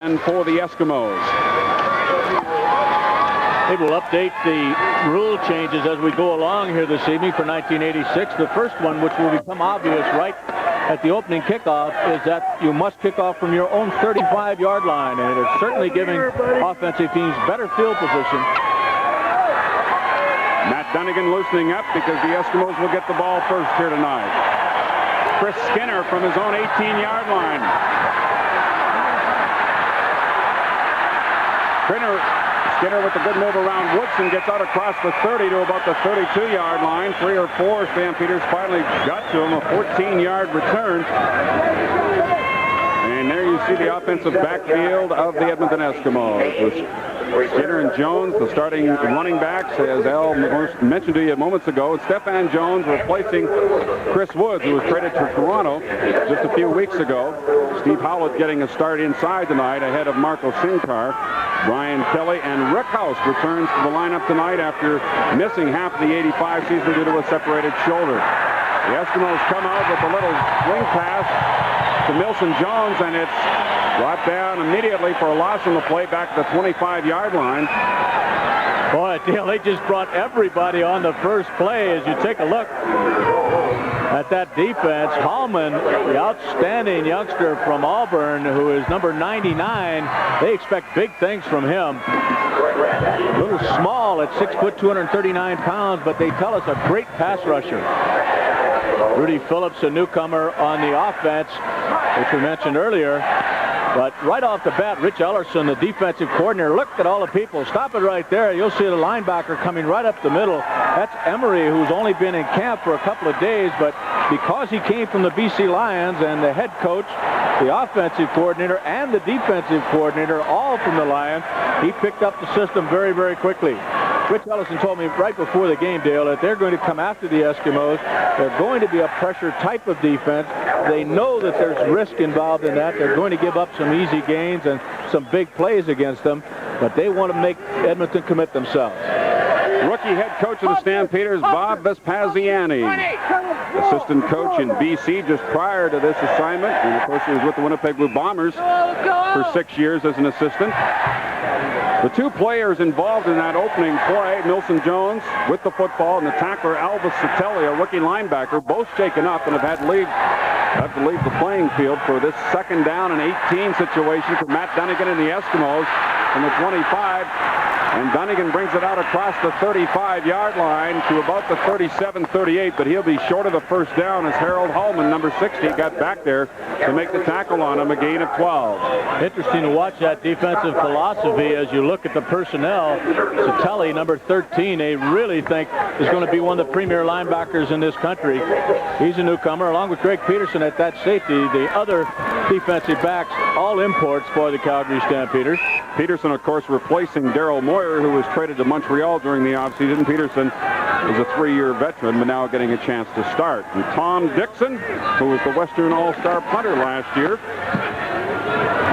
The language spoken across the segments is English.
And for the Eskimos. They will update the rule changes as we go along here this evening for 1986. The first one, which will become obvious right at the opening kickoff, is that you must kick off from your own 35-yard line, and it is certainly giving offensive teams better field position. Matt Dunnigan loosening up because the Eskimos will get the ball first here tonight. Chris Skinner from his own 18-yard line. Skinner with a good move around Woodson gets out across the 30 to about the 32-yard line. 3 or 4 Stampeders finally got to him. A 14-yard return. And there you see the offensive backfield of the Edmonton Eskimos. Skinner and Jones, the starting running backs, as Al mentioned to you moments ago. Stefan Jones replacing Chris Woods, who was traded to Toronto just a few weeks ago. Steve Howlett getting a start inside tonight ahead of Marco Sinkar. Brian Kelly and Rick House returns to the lineup tonight after missing half of the 85 season due to a separated shoulder. The Eskimos come out with a little swing pass to Milson Jones, and it's brought down immediately for a loss on the play back at the 25-yard line. Boy, Dale, they just brought everybody on the first play. As you take a look at that defense, Hallman, the outstanding youngster from Auburn, who is number 99, they expect big things from him. A little small at 6 foot, 239 pounds, but they tell us a great pass rusher. Rudy Phillips, a newcomer on the offense, which we mentioned earlier. But right off the bat, Rich Ellerson, the defensive coordinator, look at all the people. Stop it right there. You'll see the linebacker coming right up the middle. That's Emery, who's only been in camp for a couple of days, but because he came from the BC Lions and the head coach, the offensive coordinator, and the defensive coordinator, all from the Lions, he picked up the system very, very quickly. Rich Ellison told me right before the game, Dale, that they're going to come after the Eskimos. They're going to be a pressure type of defense. They know that there's risk involved in that. They're going to give up some easy gains and some big plays against them, but they want to make Edmonton commit themselves. Rookie head coach of the Stampeders, Bob Vespasiani. Assistant coach in BC just prior to this assignment. And, of course, he was with the Winnipeg Blue Bombers for 6 years as an assistant. The two players involved in that opening play, Milson Jones with the football and the tackler Alvis Satelli, a rookie linebacker, both shaken up and have had to leave the playing field for this second down and 18 situation for Matt Dunnigan and the Eskimos from the 25. And Dunnigan brings it out across the 35-yard line to about the 37-38, but he'll be short of the first down as Harold Hallman, number 60, got back there to make the tackle on him, a gain of 12. Interesting to watch that defensive philosophy as you look at the personnel. Satelli, number 13, they really think is going to be one of the premier linebackers in this country. He's a newcomer, along with Greg Peterson at that safety. The other defensive backs, all imports for the Calgary Stampeders. Peterson, of course, replacing Daryl Moyer, who was traded to Montreal during the offseason. Peterson is a 3-year veteran, but now getting a chance to start. And Tom Dixon, who was the Western All-Star punter last year.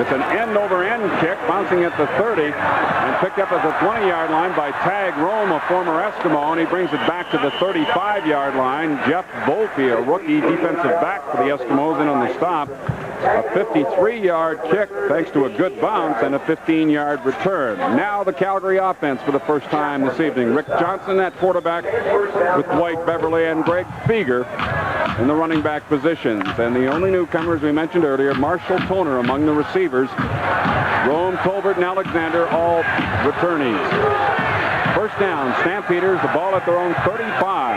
It's an end-over-end kick, bouncing at the 30, and picked up at the 20-yard line by Tag Rome, a former Eskimo, and he brings it back to the 35-yard line. Jeff Volpe, a rookie defensive back for the Eskimos, in on the stop. A 53-yard kick thanks to a good bounce and a 15-yard return. Now the Calgary offense for the first time this evening. Rick Johnson at quarterback with Dwight Beverly and Greg Feger in the running back positions. And the only newcomers we mentioned earlier, Marshall Toner among the receivers. Rome, Tolbert, and Alexander, all returnees. First down, Stampeders, the ball at their own 35.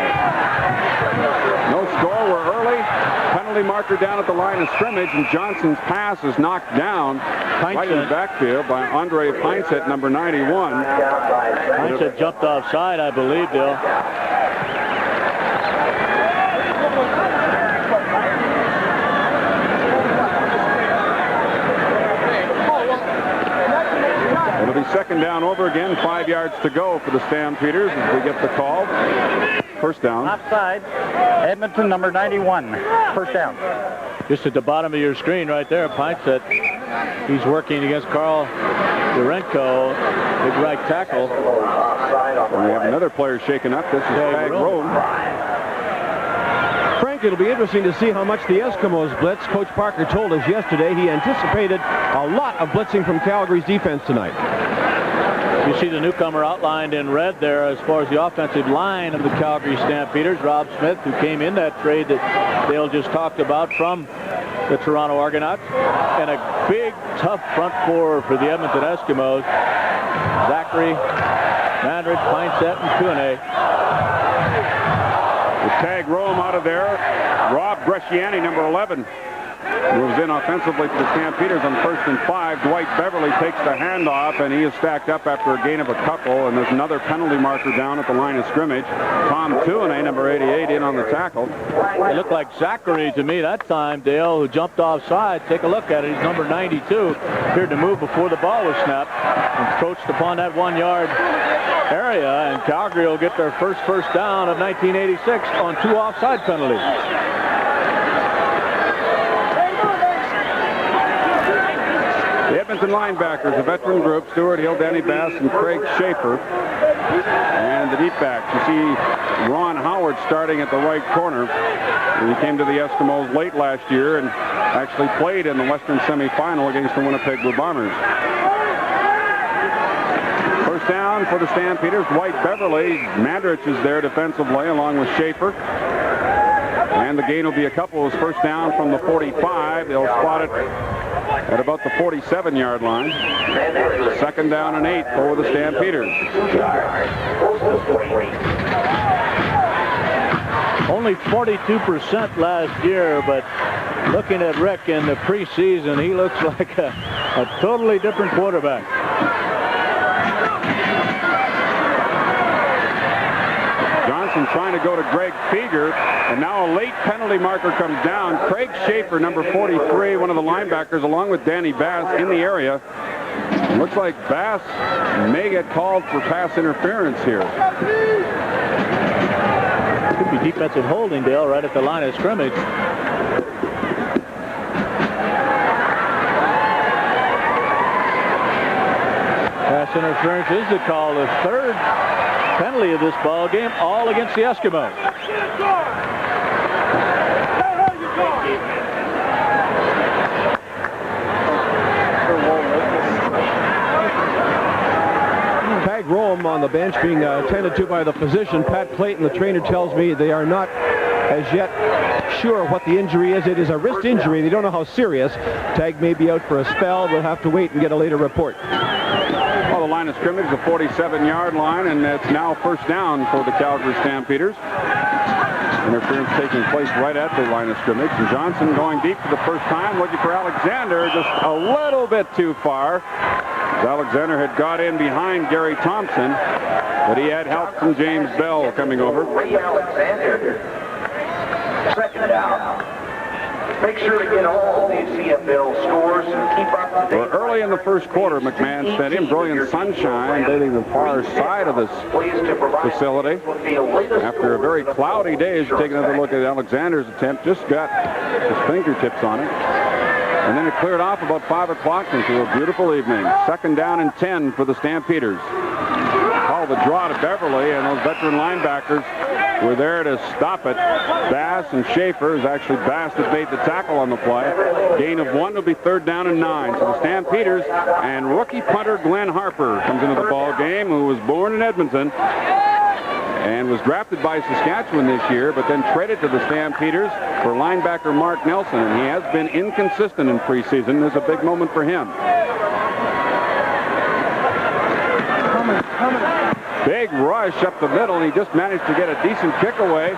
No score, we're early. Penalty marker down at the line of scrimmage, and Johnson's pass is knocked down right in the backfield by Andre Pinsett, number 91. Pinsett jumped offside, I believe, Bill. It'll be second down over again, 5 yards to go for the Stampeders as we get the call. First down. Offside. Edmonton, number 91. First down. Just at the bottom of your screen right there, Pinsett. He's working against Carl Durenko, big right tackle. And we have another player shaken up. This is Tag Rome. Frank it'll be interesting to see how much the Eskimos blitz. Coach Parker told us yesterday he anticipated a lot of blitzing from Calgary's defense tonight. You see the newcomer outlined in red there as far as the offensive line of the Calgary Stampeders. Rob Smith, who came in that trade that Dale just talked about from the Toronto Argonauts. And a big, tough front four for the Edmonton Eskimos. Zachary, Mandridge, Pinesett, and Kuhne. The tag roam out of there. Rob Bresciani, number 11. Moves in offensively for the Stampeders on 1st and 5. Dwight Beverly takes the handoff, and he is stacked up after a gain of a couple, and there's another penalty marker down at the line of scrimmage. Tom Tuine, number 88, in on the tackle. It looked like Zachary to me that time, Dale, who jumped offside. Take a look at it. He's number 92. Appeared to move before the ball was snapped. Encroached upon that 1-yard area, and Calgary will get their first down of 1986 on 2 offside penalties. The Edmonton linebackers, a veteran group, Stuart Hill, Danny Bass, and Craig Schaefer. And the deep backs, you see Ron Howard starting at the right corner. He came to the Eskimos late last year and actually played in the Western semifinal against the Winnipeg Blue Bombers. First down for the Stampeders. Dwight Beverly. Mandridge is there defensively along with Schaefer. And the gain will be a couple. His first down from the 45. They'll spot it at about the 47-yard line. 2nd down and 8 for the Stampeders. Only 42% last year, but looking at Rick in the preseason, he looks like a totally different quarterback. Johnson trying to go to Greg Feger, and now a late penalty marker comes down. Craig Schaefer, number 43, one of the linebackers, along with Danny Bass in the area. It looks like Bass may get called for pass interference here. Could be defensive holding, Dale, right at the line of scrimmage. Pass interference is the call. The 3rd penalty of this ball game, all against the Eskimos. Tag Rome on the bench being attended to by the physician. Pat Clayton, the trainer, tells me they are not as yet sure what the injury is. It is a wrist injury. They don't know how serious. Tag may be out for a spell. We'll have to wait and get a later report. Well, the line of scrimmage, the 47-yard line, and it's now first down for the Calgary Stampeders. Interference taking place right at the line of scrimmage. And Johnson going deep for the first time, looking for Alexander, just a little bit too far. Alexander had got in behind Gary Thompson, but he had help from James Bell coming over. Second down. Make sure to get all these CFL scores and keep up to date. Well, early in the first quarter, McMahon sent in brilliant sunshine dating the far side of this facility. After a very cloudy day, as you take another look at Alexander's attempt, just got his fingertips on it. And then it cleared off about 5 o'clock into a beautiful evening. 2nd down and 10 for the Stampeders. Call the draw to Beverly, and those veteran linebackers were there to stop it. Bass and Schaefer, is actually Bass that made the tackle on the play. Gain of 1 will be 3rd down and 9. So the Stampeders and rookie punter Glenn Harper comes into the ball game, who was born in Edmonton and was drafted by Saskatchewan this year, but then traded to the Stampeders for linebacker Mark Nelson, and he has been inconsistent in preseason. This is a big moment for him. Big rush up the middle, and he just managed to get a decent kick away.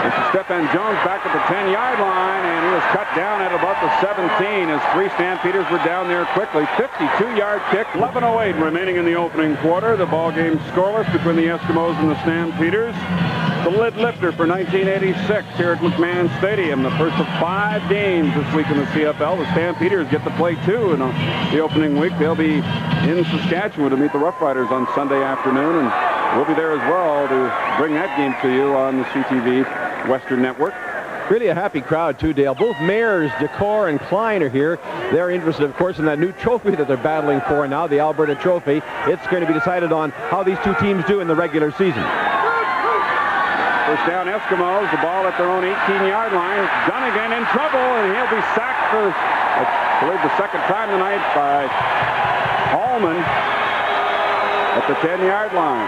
This is Stephen Jones back at the 10-yard line, and he was cut down at about the 17 as 3 Stampeders were down there quickly. 52-yard kick, 11:08 remaining in the opening quarter. The ball game scoreless between the Eskimos and the Stampeders. The lid lifter for 1986 here at McMahon Stadium. The first of 5 games this week in the CFL. The Stampeders get to play 2 in the opening week. They'll be in Saskatchewan to meet the Rough Riders on Sunday afternoon, and we'll be there as well to bring that game to you on the CTV Western Network. Really a happy crowd, too, Dale. Both Mayers, Decor, and Klein are here. They're interested, of course, in that new trophy that they're battling for now, the Alberta Trophy. It's going to be decided on how these two teams do in the regular season. First down, Eskimos. The ball at their own 18-yard line. Dunnigan in trouble, and he'll be sacked for, I believe, the second time tonight by Hallman at the 10-yard line.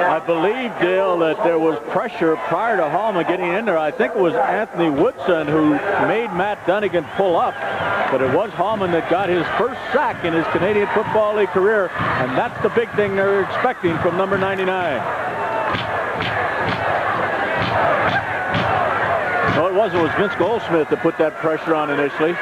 I believe, Dale, that there was pressure prior to Hallman getting in there. I think it was Anthony Woodson who made Matt Dunnigan pull up, but it was Hallman that got his first sack in his Canadian Football League career, and that's the big thing they're expecting from number 99. No, it wasn't. It was Vince Goldsmith that put that pressure on initially.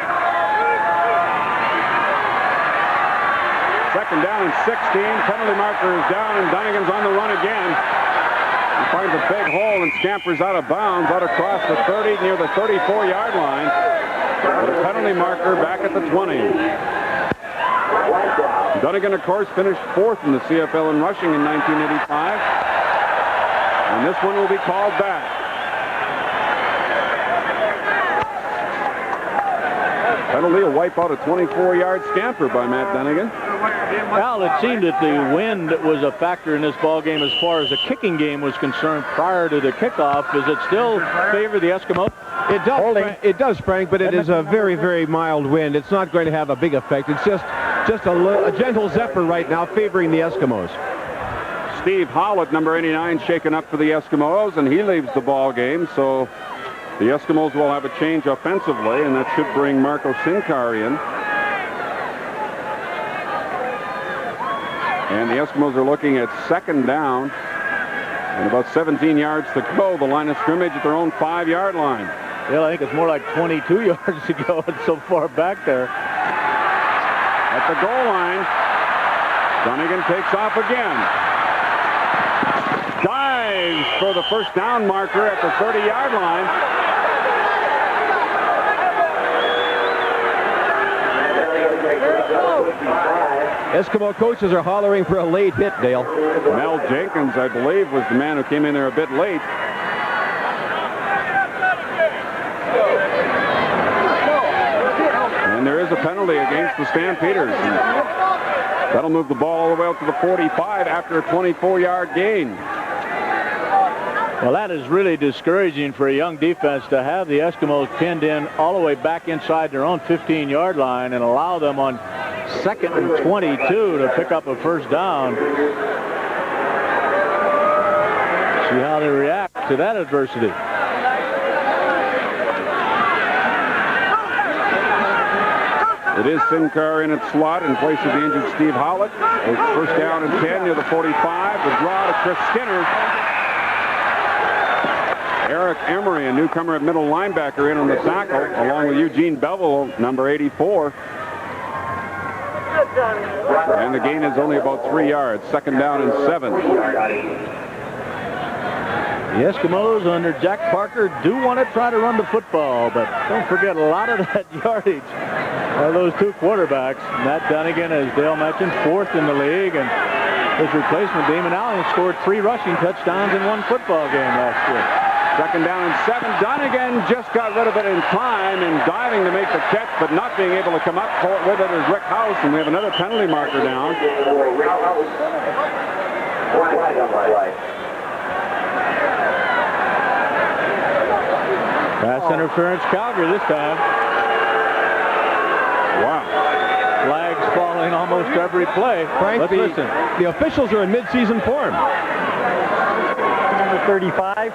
Second down and 16. Penalty marker is down, and Dunnigan's on the run again. He finds a big hole and scampers out of bounds, out across the 30, near the 34-yard line. With a penalty marker back at the 20. Dunnigan, of course, finished 4th in the CFL in rushing in 1985. And this one will be called back. Penalty will wipe out a 24-yard scamper by Matt Dunnigan. Well, it seemed that the wind was a factor in this ball game as far as the kicking game was concerned prior to the kickoff. Does it still favor the Eskimos? It does, Frank, but it is a very, very mild wind. It's not going to have a big effect. It's just a gentle zephyr right now favoring the Eskimos. Steve Howlett, number 89, shaken up for the Eskimos, and he leaves the ball game. So the Eskimos will have a change offensively, and that should bring Marco Sinkar in. And the Eskimos are looking at second down and about 17 yards to go. The line of scrimmage at their own 5-yard line. Well, I think it's more like 22 yards to go. It's so far back there. At the goal line, Dunnigan takes off again. Dives for the first down marker at the 30-yard line. Eskimo coaches are hollering for a late hit, Dale. Mel Jenkins, I believe, was the man who came in there a bit late. And there is a penalty against the Stampeders. That'll move the ball all the way out to the 45 after a 24-yard gain. Well, that is really discouraging for a young defense to have the Eskimos pinned in all the way back inside their own 15-yard line and allow them on 2nd and 22 to pick up a first down. See how they react to that adversity. It is Sinkar in its slot in place of the injured Steve Howlett. It's first down and 10 near the 45. The draw to Chris Skinner. Eric Emery, a newcomer at middle linebacker, in on the tackle, along with Eugene Bevel, number 84. And the gain is only about 3 yards. Second down and 7. The Eskimos under Jack Parker do want to try to run the football, but don't forget a lot of that yardage by those two quarterbacks. Matt Dunnigan, as Dale mentioned, 4th in the league, and his replacement, Damon Allen, scored 3 rushing touchdowns in 1 football game last year. Second down and 7. Dunnigan just got rid of it in time and diving to make the catch, but not being able to come up with it is Rick House, and we have another penalty marker down. Pass interference, Calgary this time. Wow. Flags falling almost every play. Frank, Let's listen. The officials are in mid-season form. Number 35,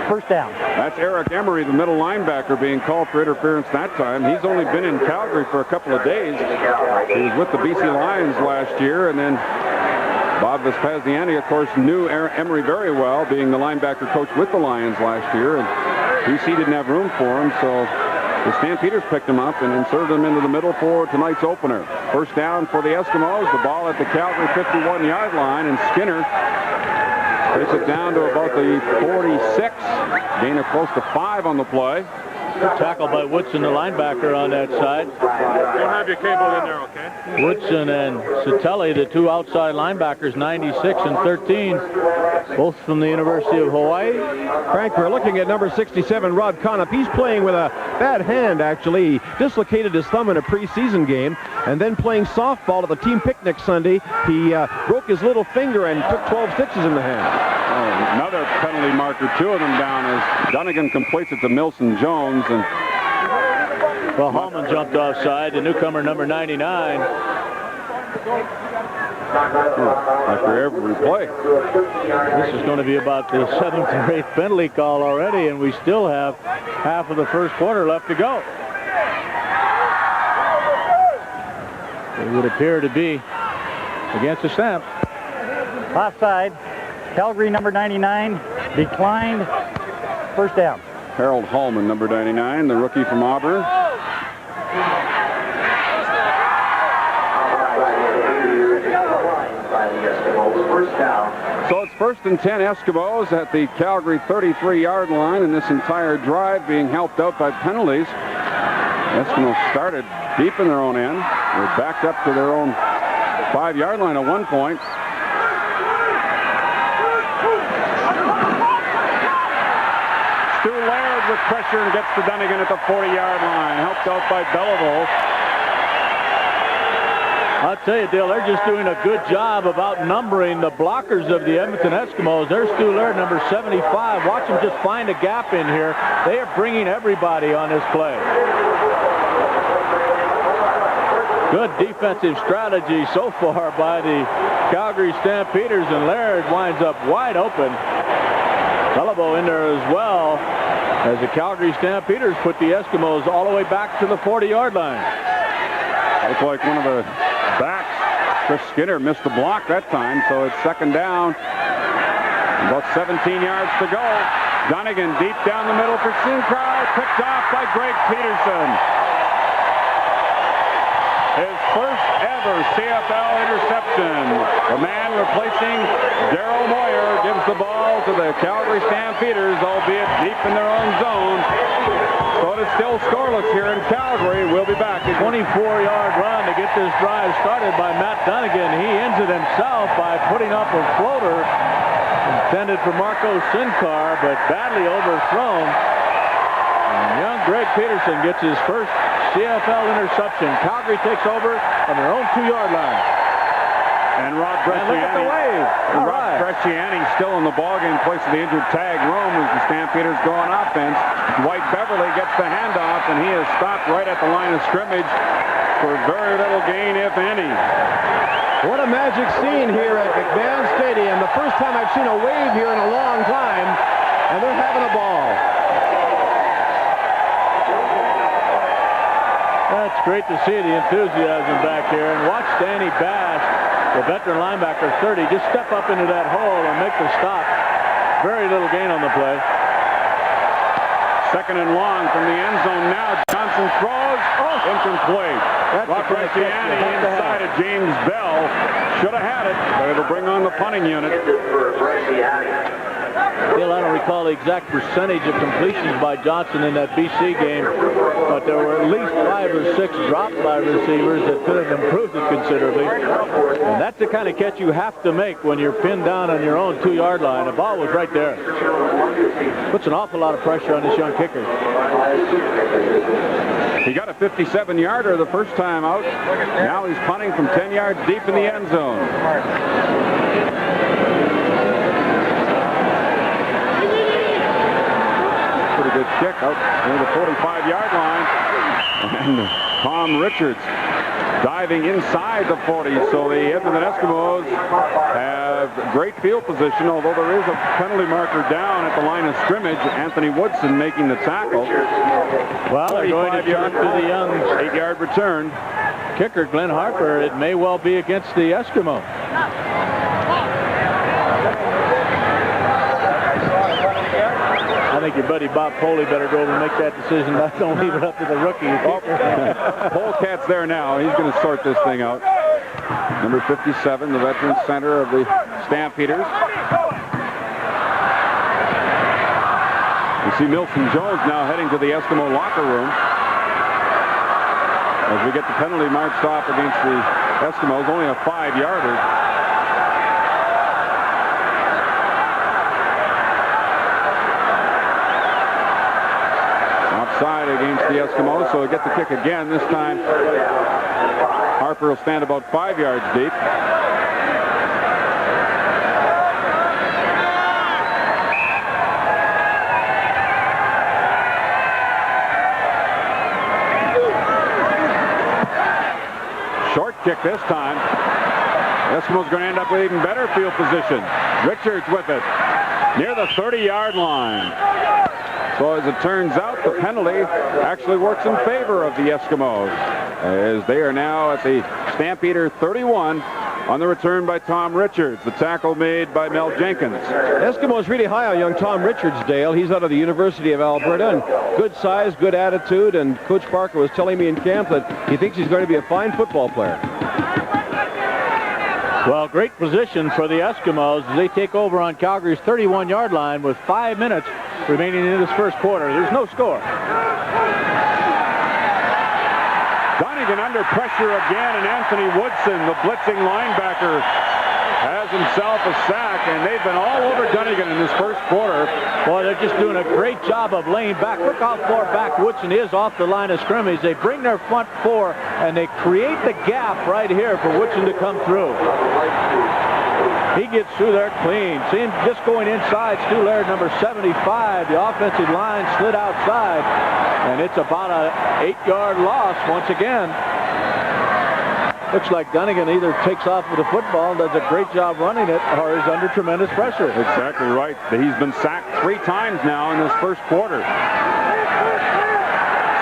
first down. That's Eric Emery, the middle linebacker, being called for interference that time. He's only been in Calgary for a couple of days. He was with the BC Lions last year, and then Bob Vespasiani, of course, knew Emery very well, being the linebacker coach with the Lions last year, and BC didn't have room for him, so the Stampeders picked him up and inserted him into the middle for tonight's opener. First down for the Eskimos, the ball at the Calgary 51-yard line, and Skinner takes it down to about the 46. Gain of close to 5 on the play. Good tackle by Woodson, the linebacker, on that side. Don't have your cable in there, okay? Woodson and Satelli, the two outside linebackers, 96 and 13, both from the University of Hawaii. Frank, we're looking at number 67, Rod Conop. He's playing with a bad hand, actually. He dislocated his thumb in a preseason game, and then playing softball at the team picnic Sunday, he broke his little finger and took 12 stitches in the hand. Another penalty marker, 2 of them down as Dunnigan completes it to Milson Jones. And well, Hallman jumped offside, the newcomer number 99. After every play. This is going to be about the 7th or 8th penalty call already, and we still have half of the first quarter left to go. It would appear to be against the Stamp. Offside. Calgary number 99 declined. First down. Harold Hallman, number 99, the rookie from Auburn. So it's 1st and 10 Eskimos at the Calgary 33-yard line, and this entire drive being helped out by penalties. Eskimos started deep in their own end. They're backed up to their own 5-yard line at one point. Stu Laird with pressure and gets to Dunnigan at the 40-yard line, helped out by Beliveau. I'll tell you, Dale, they're just doing a good job of outnumbering the blockers of the Edmonton Eskimos. There's Stu Laird, number 75. Watch him just find a gap in here. They are bringing everybody on this play. Good defensive strategy so far by the Calgary Stampeders, and Laird winds up wide open. Beliveau in there as well, as the Calgary Stampeders put the Eskimos all the way back to the 40-yard line. Looks like one of the backs, Chris Skinner, missed the block that time, so it's 2nd down. About 17 yards to go. Dunnigan deep down the middle for Sincar, picked off by Greg Peterson. His first ever CFL interception. The man replacing Daryl Moyer gives the ball to the Calgary Stampeders, albeit deep in their own zone. So it is still scoreless here in Calgary. We'll be back. A 24-yard run to get this drive started by Matt Dunnigan. He ends it himself by putting up a floater intended for Marco Sincar, but badly overthrown. And young Greg Peterson gets his first CFL interception. Calgary takes over on their own 2-yard line. And Rob Bresciani. And look at the wave. All right. Bresciani still in the ballgame, place of the injured tag. Rome as the Stampeders go on offense. Dwight Beverly gets the handoff, and he is stopped right at the line of scrimmage for very little gain, if any. What a magic scene here at McMahon Stadium. The first time I've seen a wave here in a long time, and they're having a ball. That's great to see the enthusiasm back here. And watch Danny Bash, the veteran linebacker, 30, just step up into that hole and make the stop. Very little gain on the play. 2nd and long from the end zone now. Johnson throws. Incomplete. Rob Bresciani inside of James Bell. Should have had it, but it'll bring on the punting unit. Bill, I don't recall the exact percentage of completions by Johnson in that BC game, but there were at least 5 or 6 dropped by receivers that could have improved it considerably. And that's the kind of catch you have to make when you're pinned down on your own 2-yard line. The ball was right there. Puts an awful lot of pressure on this young kicker. He got a 57-yarder the first time out. Now he's punting from 10 yards deep in the end zone. Pretty good kick out near the 45-yard line. And Tom Richards diving inside the 40. So the Edmonton Eskimos have great field position, although there is a penalty marker down at the line of scrimmage. Anthony Woodson making the tackle. Well, they're going to turn to the young 8-yard return. Kicker Glenn Harper. It may well be against the Eskimos. I think your buddy Bob Foley better go over and make that decision. Don't leave it up to the rookie. Polecat's there now. He's going to sort this thing out. Number 57, the veteran center of the Stampeders. You see Milson Jones now heading to the Eskimo locker room. As we get the penalty marched off against the Eskimos, only a 5-yarder. Side against the Eskimos, so we get the kick again. This time Harper will stand about 5 yards deep. kick this time. Eskimos going to end up with even better field position. Richards with it near the 30-yard line. So as it turns out, the penalty actually works in favor of the Eskimos, as they are now at the Stampeder 31 on the return by Tom Richards. The tackle made by Mel Jenkins. Eskimos really high on young Tom Richards, Dale. He's out of the University of Alberta, and good size, good attitude, and Coach Parker was telling me in camp that he thinks he's going to be a fine football player. Well, great position for the Eskimos as they take over on Calgary's 31-yard line with 5 minutes remaining in this first quarter. There's no score. Dunnigan under pressure again, and Anthony Woodson, the blitzing linebacker, has himself a sack, and they've been all over Dunnigan in this first quarter. Boy, they're just doing a great job of laying back. Look how far back Woodson is off the line of scrimmage. They bring their front four, and they create the gap right here for Woodson to come through. He gets through there clean. See him just going inside. Stu Laird, number 75. The offensive line slid outside, and it's about an 8-yard loss once again. Looks like Dunnigan either takes off with the football and does a great job running it, or is under tremendous pressure. Exactly right. He's been sacked 3 times now in this first quarter.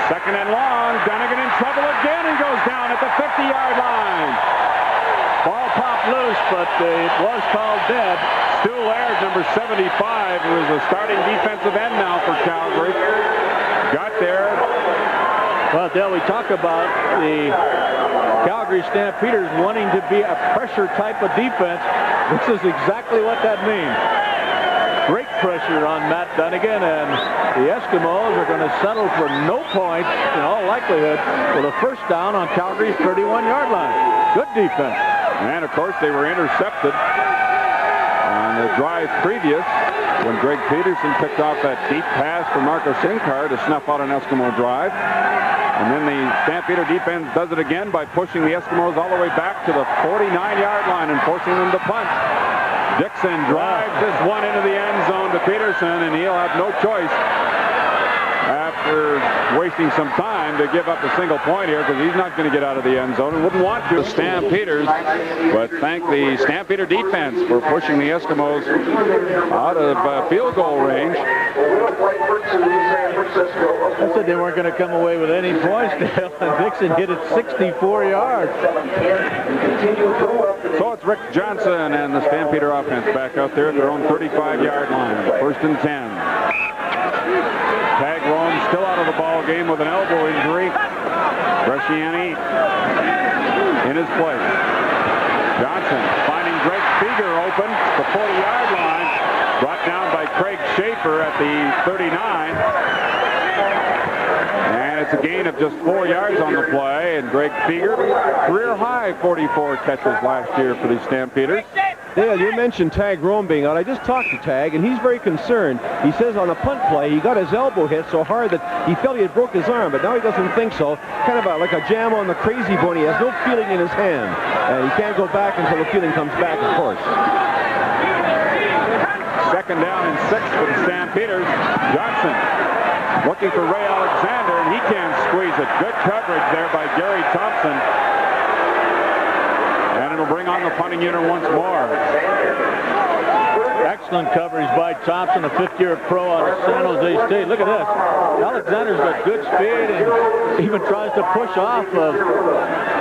Second and long. Dunnigan in trouble again and goes down at the 50-yard line. Ball popped loose, but it was called dead. Stu Laird, number 75, who is a starting defensive end now for Calgary, got there. Well, Dale, we talk about the Calgary Stampeders wanting to be a pressure type of defense. This is exactly what that means. Great pressure on Matt Dunnigan, and the Eskimos are going to settle for no points in all likelihood with a first down on Calgary's 31-yard line. Good defense. And, of course, they were intercepted on the drive previous when Greg Peterson picked off that deep pass for Marco Sinkar to snuff out an Eskimo drive. And then the Stampeder defense does it again by pushing the Eskimos all the way back to the 49-yard line and forcing them to punt. Dixon drives this one into the end zone to Peterson, and he'll have no choice after wasting some time to give up a single point here, because he's not going to get out of the end zone and wouldn't want to. The Stampeders, but thank the Stampeder defense for pushing the Eskimos out of field goal range. I said they weren't going to come away with any points, Dale, and Dixon hit it 64 yards. So it's Rick Johnson and the Stampeder offense back out there at their own 35-yard line. First and 10. Tag Rome still out of the ball game with an elbow injury. Bresciani in his place. Johnson finding Greg Feger open, the 40-yard line. Brought down by Craig Schaefer at the 39. And it's a gain of just 4 yards on the play. And Greg Feger, career high 44 catches last year for the Stampeders. Dale, you mentioned Tag Rome being out. I just talked to Tag, and he's very concerned. He says on a punt play, he got his elbow hit so hard that he felt he had broke his arm, but now he doesn't think so. Kind of like a jam on the crazy bone. He has no feeling in his hand. And he can't go back until the feeling comes back, of course. Second down and 6 for the Stampeders. Johnson looking for Ray Alexander, and he can't squeeze it. Good coverage there by Gary Thompson. And it'll bring on the punting unit once more. Excellent coverage by Thompson, a fifth-year pro out of San Jose State. Look at this. Alexander's got good speed and even tries to push off of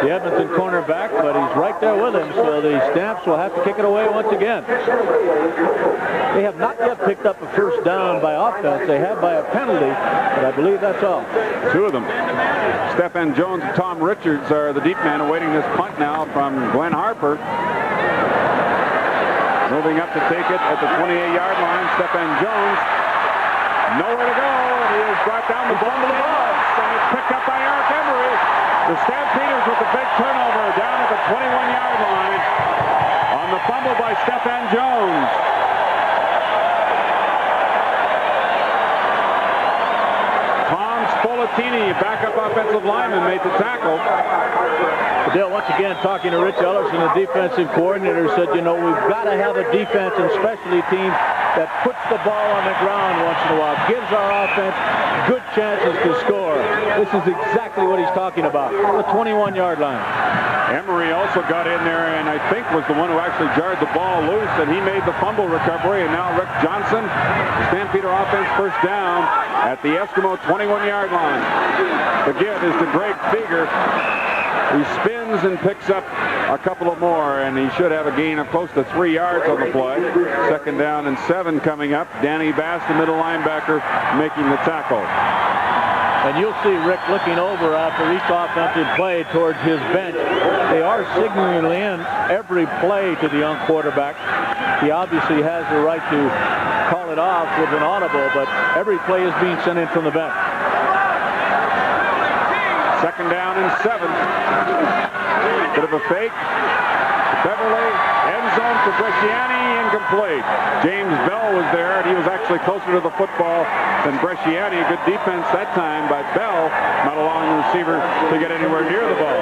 the Edmonton cornerback, but he's right there with him, so the Stamps will have to kick it away once again. They have not yet picked up a first down by offense. They have by a penalty, but I believe that's all. 2 of them. Stephen Jones and Tom Richards are the deep men awaiting this punt now from Glenn Harper. Moving up to take it at the 28-yard line, Stephen Jones. Nowhere to go, and he is brought down the ball, and it's picked up by Eric Emery. The Stampeders with the big turnover down at the 21-yard line on the fumble by Stephen Jones. Tom Spolatini, backup offensive lineman, made the tackle. Dale, once again, talking to Rich Ellerson, the defensive coordinator, said, you know, we've got to have a defense and specialty teams that puts the ball on the ground once in a while, gives our offense good chances to score. This is exactly what he's talking about, the 21-yard line. Emery also got in there and I think was the one who actually jarred the ball loose, and he made the fumble recovery, and now Rick Johnson, the Stampeder offense, first down at the Eskimo 21-yard line. The give is to Greg Feger. He spins and picks up a couple of more, and he should have a gain of close to 3 yards on the play. 2nd down and 7 coming up. Danny Bass, the middle linebacker, making the tackle. And you'll see Rick looking over after each offensive play towards his bench. They are signaling in every play to the young quarterback. He obviously has the right to call it off with an audible, but every play is being sent in from the bench. 2nd down and 7. Bit of a fake. Beverly, end zone for Bresciani, incomplete. James Bell was there, and he was actually closer to the football than Bresciani. Good defense that time by Bell, not allowing the receiver to get anywhere near the ball.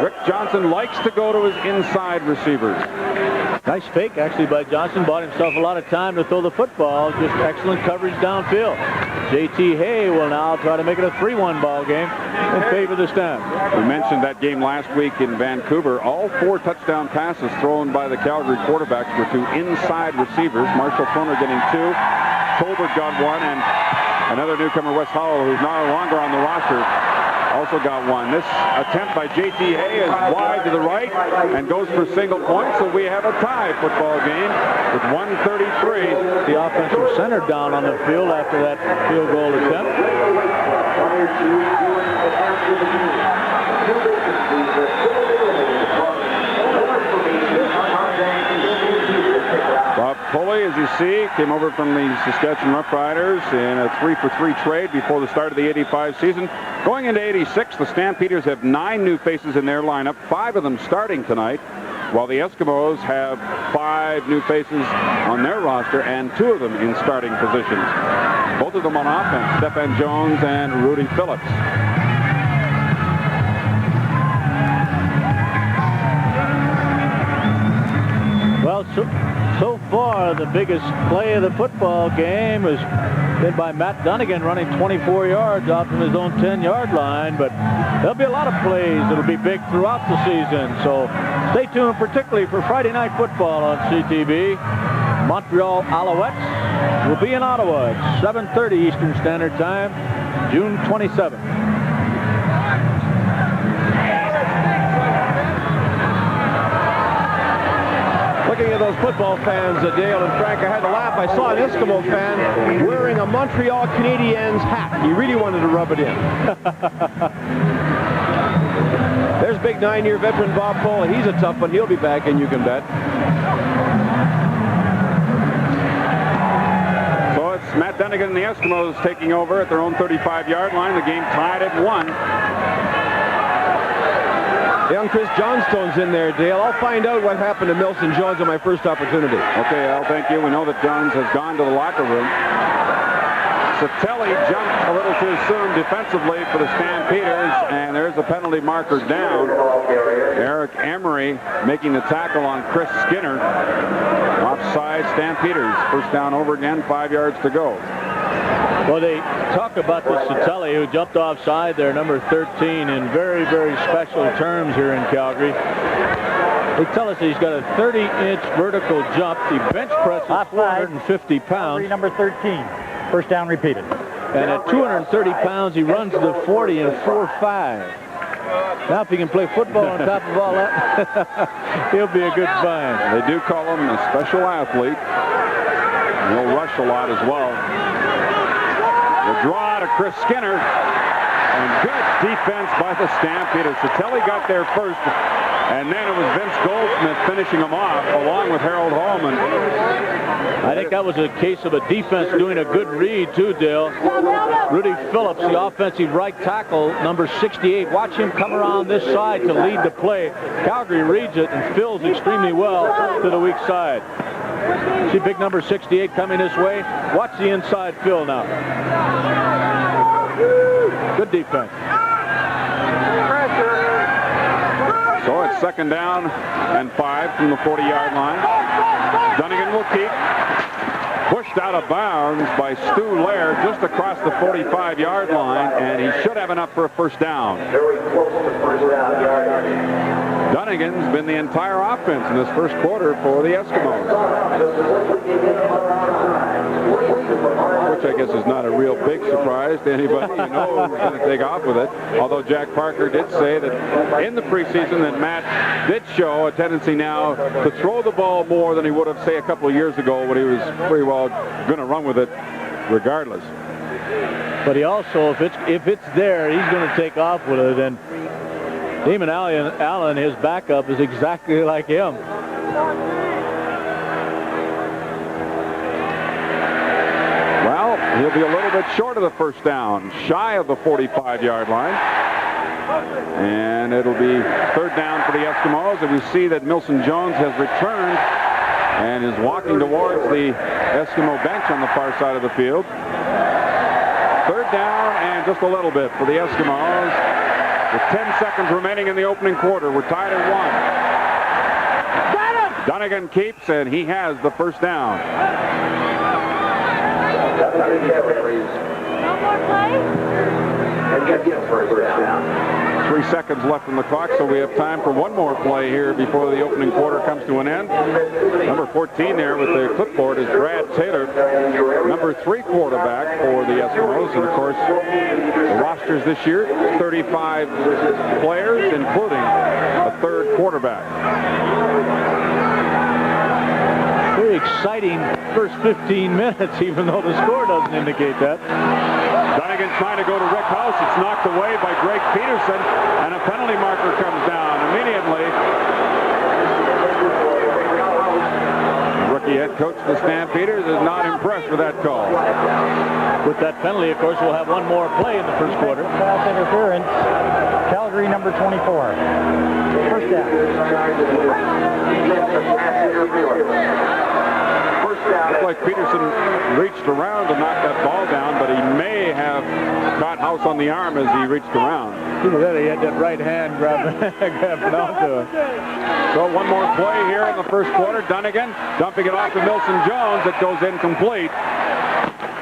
Rick Johnson likes to go to his inside receivers. Nice fake, actually, by Johnson. Bought himself a lot of time to throw the football. Just excellent coverage downfield. J.T. Hay will now try to make it a 3-1 ball game in favor of the Stamps. We mentioned that game last week in Vancouver. All 4 touchdown passes thrown by the Calgary quarterbacks were to inside receivers. Marshall Toner getting 2. Tolbert got 1, and another newcomer, Wes Howell, who's no longer on the roster, also got 1. This attempt by J.T. Hay is wide to the right and goes for single point, so we have a tie football game with 1:33. The offensive center down on the field after that field goal attempt. Bob Pulley, as you see, came over from the Saskatchewan Roughriders in a 3-for-3 trade before the start of the 85 season. Going into 86, the Stampeders have 9 new faces in their lineup, 5 of them starting tonight, while the Eskimos have 5 new faces on their roster and 2 of them in starting positions. Both of them on offense, Stephen Jones and Rudy Phillips. Well, so far, the biggest play of the football game has been by Matt Dunnigan, running 24 yards out from his own 10-yard line. But there'll be a lot of plays that'll be big throughout the season. So stay tuned, particularly for Friday Night Football on CTV. Montreal Alouettes will be in Ottawa at 7:30 Eastern Standard Time, June 27th. Looking at those football fans, Dale and Frank, I had to laugh. I saw an Eskimo fan wearing a Montreal Canadiens hat. He really wanted to rub it in. There's big 9-year veteran Bob Pulley. He's a tough one. He'll be back, and you can bet. So it's Matt Dunnigan and the Eskimos taking over at their own 35-yard line. The game tied at 1. Young Chris Johnstone's in there, Dale. I'll find out what happened to Milson Jones on my first opportunity. Okay, Al, thank you. We know that Jones has gone to the locker room. Satelli jumped a little too soon defensively for the Stampeders, and there's a penalty marker down. Eric Emery making the tackle on Chris Skinner. Offside Stampeders. First down over again, 5 yards to go. Well, they talk about the Satelli, who jumped offside there, number 13, in very, very special terms here in Calgary. They tell us that he's got a 30-inch vertical jump. He bench presses 450 pounds. Number 13. First down repeated. And at 230 pounds, he runs the 40 in 4.5. Now, if he can play football on top of all that, he'll be a good find. They do call him a special athlete. He'll rush a lot as well. The draw to Chris Skinner, and good defense by the Stampeders. Satelli got there first, and then it was Vince Goldsmith finishing him off, along with Harold Hallman. I think that was a case of a defense doing a good read, too, Dale. Rudy Phillips, the offensive right tackle, number 68. Watch him come around this side to lead the play. Calgary reads it and fills extremely well to the weak side. See big number 68 coming this way. Watch the inside fill now. Good defense. So it's 2nd down and 5 from the 40-yard line. Dunnigan will keep. pushed out of bounds by Stu Laird just across the 45-yard line, and he should have enough for a first down. Very close to first down yard. Dunnigan's been the entire offense in this first quarter for the Eskimos, which I guess is not a real big surprise to anybody. You know who's going to take off with it. Although Jack Parker did say that in the preseason that Matt did show a tendency now to throw the ball more than he would have, say, a couple of years ago when he was pretty well going to run with it regardless. But he also, if it's there, he's going to take off with it. And Damon Allen, his backup, is exactly like him. Well, he'll be a little bit short of the first down, shy of the 45-yard line. And it'll be third down for the Eskimos. And we see that Milson Jones has returned and is walking towards the Eskimo bench on the far side of the field. Third down and just a little bit for the Eskimos. With 10 seconds remaining in the opening quarter, we're tied at 1. Dunnigan keeps, and he has the first down. No more play? And get him for a first down. 3 seconds left on the clock, so we have time for one more play here before the opening quarter comes to an end. Number 14 there with the clipboard is Brad Taylor, number 3 quarterback for the Eskimos. And of course, the rosters this year, 35 players, including a third quarterback. Very exciting first 15 minutes, even though the score doesn't indicate that. Dunnigan trying to go to Rick House. It's knocked away by Greg Peterson, and a penalty marker comes down immediately. Rookie head coach of the Stampeders is not impressed with that call. With that penalty, of course, we'll have one more play in the first quarter. Pass interference. Calgary number 24. First down. Looked like Peterson reached around to knock that ball down, but he may have caught House on the arm as he reached around. He had that right hand grabbing onto it. So one more play here in the first quarter. Dunnigan dumping it off to Milson Jones. It goes incomplete.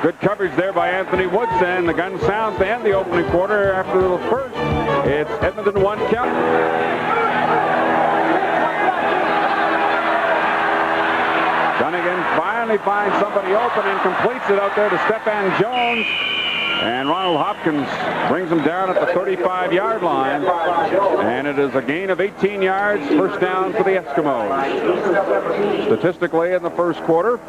Good coverage there by Anthony Woodson. The gun sounds to end the opening quarter after the first. It's Edmonton 1, Calgary. Dunnigan finally finds somebody open and completes it out there to Stephan Jones. And Ronald Hopkins brings him down at the 35-yard line. And it is a gain of 18 yards, first down for the Eskimos. Statistically in the first quarter,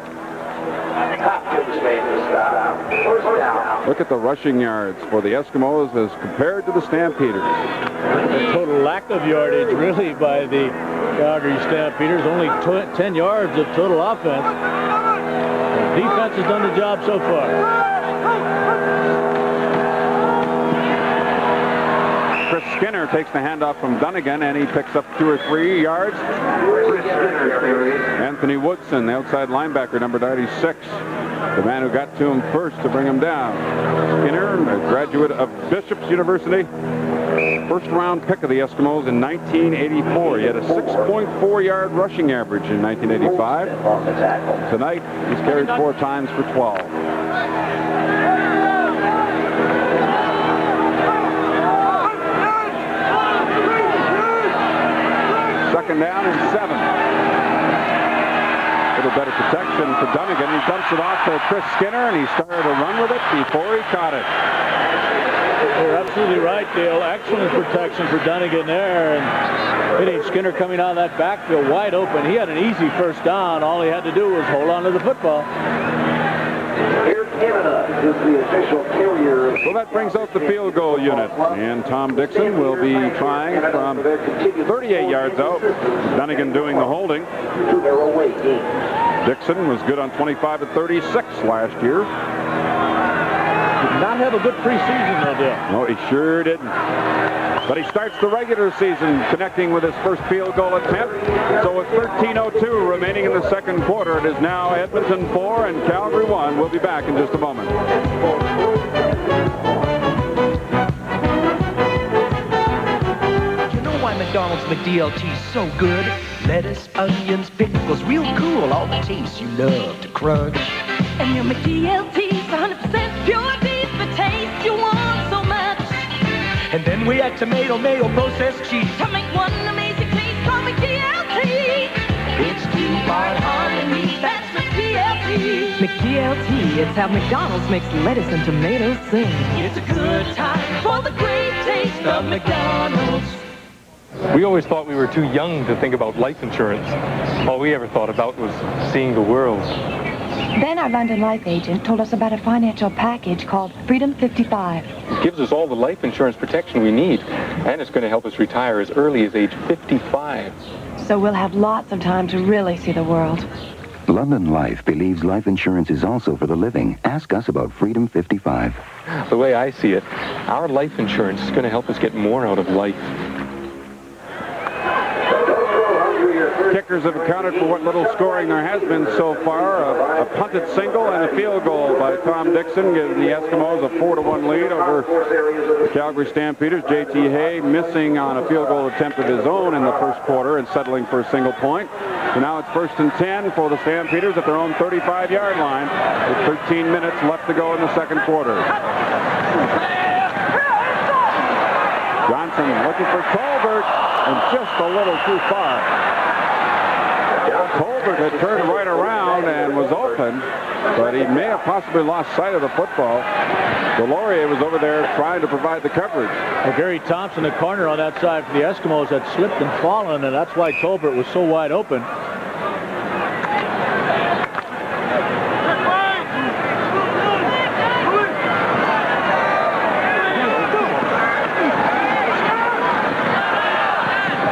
look at the rushing yards for the Eskimos as compared to the Stampeders. The total lack of yardage, really, by the Calgary Stampeders. Only 10 yards of total offense. The defense has done the job so far. Chris Skinner takes the handoff from Dunnigan, and he picks up 2 or 3 yards. Anthony Woodson, the outside linebacker, number 96. The man who got to him first to bring him down. Skinner, a graduate of Bishop's University. First-round pick of the Eskimos in 1984. He had a 6.4-yard rushing average in 1985. Tonight, he's carried 4 times for 12. Second down and 7. A little better protection for Dunnigan. He dumps it off to Chris Skinner, and he started to run with it before he caught it. You're absolutely right, Dale. Excellent protection for Dunnigan there. And hitting Skinner coming out of that backfield wide open. He had an easy first down. All he had to do was hold on to the football. Air Canada is the official carrier. So that brings out the field goal unit. And Tom Dixon will be trying from 38 yards out. Dunnigan doing the holding. Dixon was good on 25 of 36 last year. Did not have a good preseason, though, Dale. No, he sure didn't. But he starts the regular season connecting with his first field goal attempt. So with 13:02 remaining in the second quarter, it is now Edmonton 4 and Calgary 1. We'll be back in just a moment. You know why McDonald's McDLT is so good? Lettuce, onions, pickles, real cool, all the taste you love to crunch. And your McDLT's 100% pure beef, the taste you want so much. And then we add tomato, mayo, processed cheese to make one amazing taste called McDLT. It's two-part harmony. That's McDLT. McDLT, it's how McDonald's makes lettuce and tomatoes sing. It's a good time for the great taste of McDonald's. We always thought we were too young to think about life insurance. All we ever thought about was seeing the world. Then our London life agent told us about a financial package called Freedom 55. It gives us all the life insurance protection we need, and it's going to help us retire as early as age 55. So we'll have lots of time to really see the world. London Life believes life insurance is also for the living. Ask us about Freedom 55. The way I see it, our life insurance is going to help us get more out of life. Kickers have accounted for what little scoring there has been so far. A punted single and a field goal by Tom Dixon, giving the Eskimos a 4-1 lead over the Calgary Stampeders. J.T. Hay missing on a field goal attempt of his own in the first quarter and settling for a single point. So now it's 1st and 10 for the Stampeders at their own 35-yard line with 13 minutes left to go in the second quarter. Johnson looking for Colbert, and just a little too far. Colbert had turned right around and was open, but he may have possibly lost sight of the football. Delorier was over there trying to provide the coverage. Well, Gary Thompson, the corner on that side for the Eskimos, had slipped and fallen, and that's why Colbert was so wide open.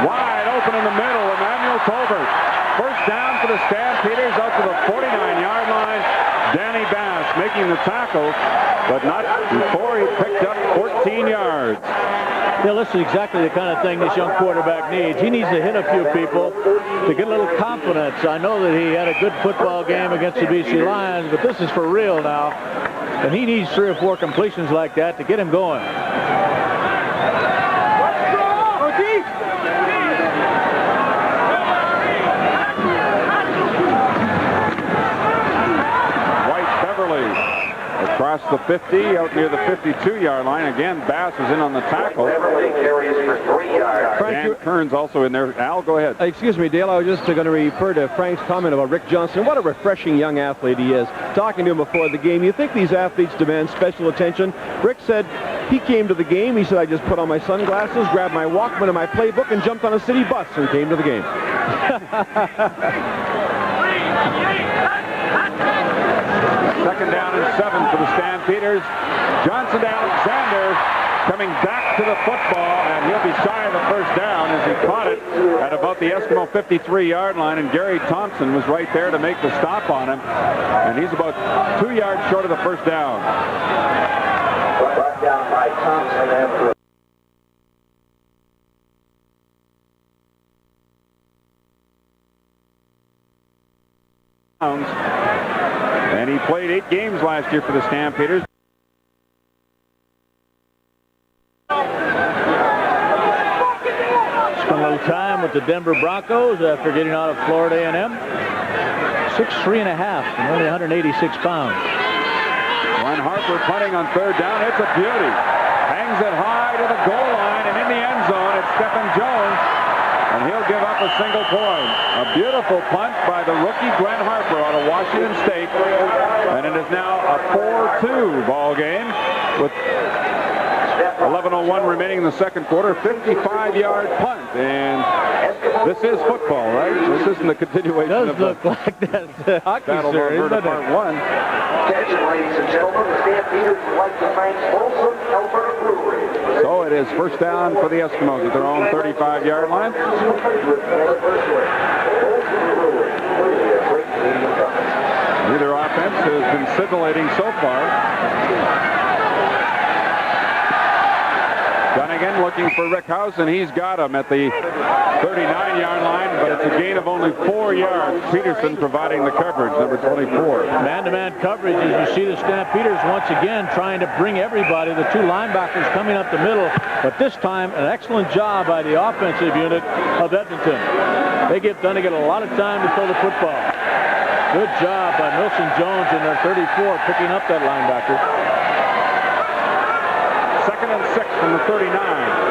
Wide open in the middle, Emmanuel Colbert. First down for the Stampeders out to the 49-yard line. Danny Bass making the tackle, but not before he picked up 14 yards. Yeah, this is exactly the kind of thing this young quarterback needs. He needs to hit a few people to get a little confidence. I know that he had a good football game against the BC Lions, but this is for real now. And he needs 3 or 4 completions like that to get him going. Across the 50, out near the 52-yard line. Again, Bass is in on the tackle. Dan Kearns also in there. Al, go ahead. Excuse me, Dale. I was just going to refer to Frank's comment about Rick Johnson. What a refreshing young athlete he is. Talking to him before the game, you think these athletes demand special attention? Rick said he came to the game. He said, I just put on my sunglasses, grabbed my Walkman and my playbook, and jumped on a city bus and came to the game. Second down and 7 for the Stampeders. Johnson to Alexander, coming back to the football, and he'll be shy of the first down as he caught it at about the Eskimo 53-yard line, and Gary Thompson was right there to make the stop on him, and he's about 2 yards short of the first down. Brought down by Thompson after and he played 8 games last year for the Stampeders. Spent a little time with the Denver Broncos after getting out of Florida A&M. 6'3" and only 186 pounds. Glenn Harper punting on third down. It's a beauty. Hangs it high to the goal line, and in the end zone, it's Stephen Jones. And he'll give up a single point. A beautiful punt by the rookie Glenn Harper out of Washington State. And it is now a 4-2 ball game with 11:01 remaining in the second quarter. 55-yard punt. And this is football, right? This isn't the continuation of the look like that hockey, Battle of Alberta Part 1. Attention, ladies and gentlemen, the Stampeders would like to thank Folsom Alberta Brewery. So it is first down for the Eskimos at their own 35-yard line. Neither offense has been scintillating so far. Dunnigan looking for Rickhouse, and he's got him at the 39-yard line, but it's a gain of only 4 yards. Peterson providing the coverage, number 24. Man-to-man coverage as you see the Stampeders once again trying to bring everybody, the 2 linebackers coming up the middle, but this time an excellent job by the offensive unit of Edmonton. They give Dunnigan a lot of time to throw the football. Good job by Milson Jones in their 34, picking up that linebacker. 2nd and 6 from the 39.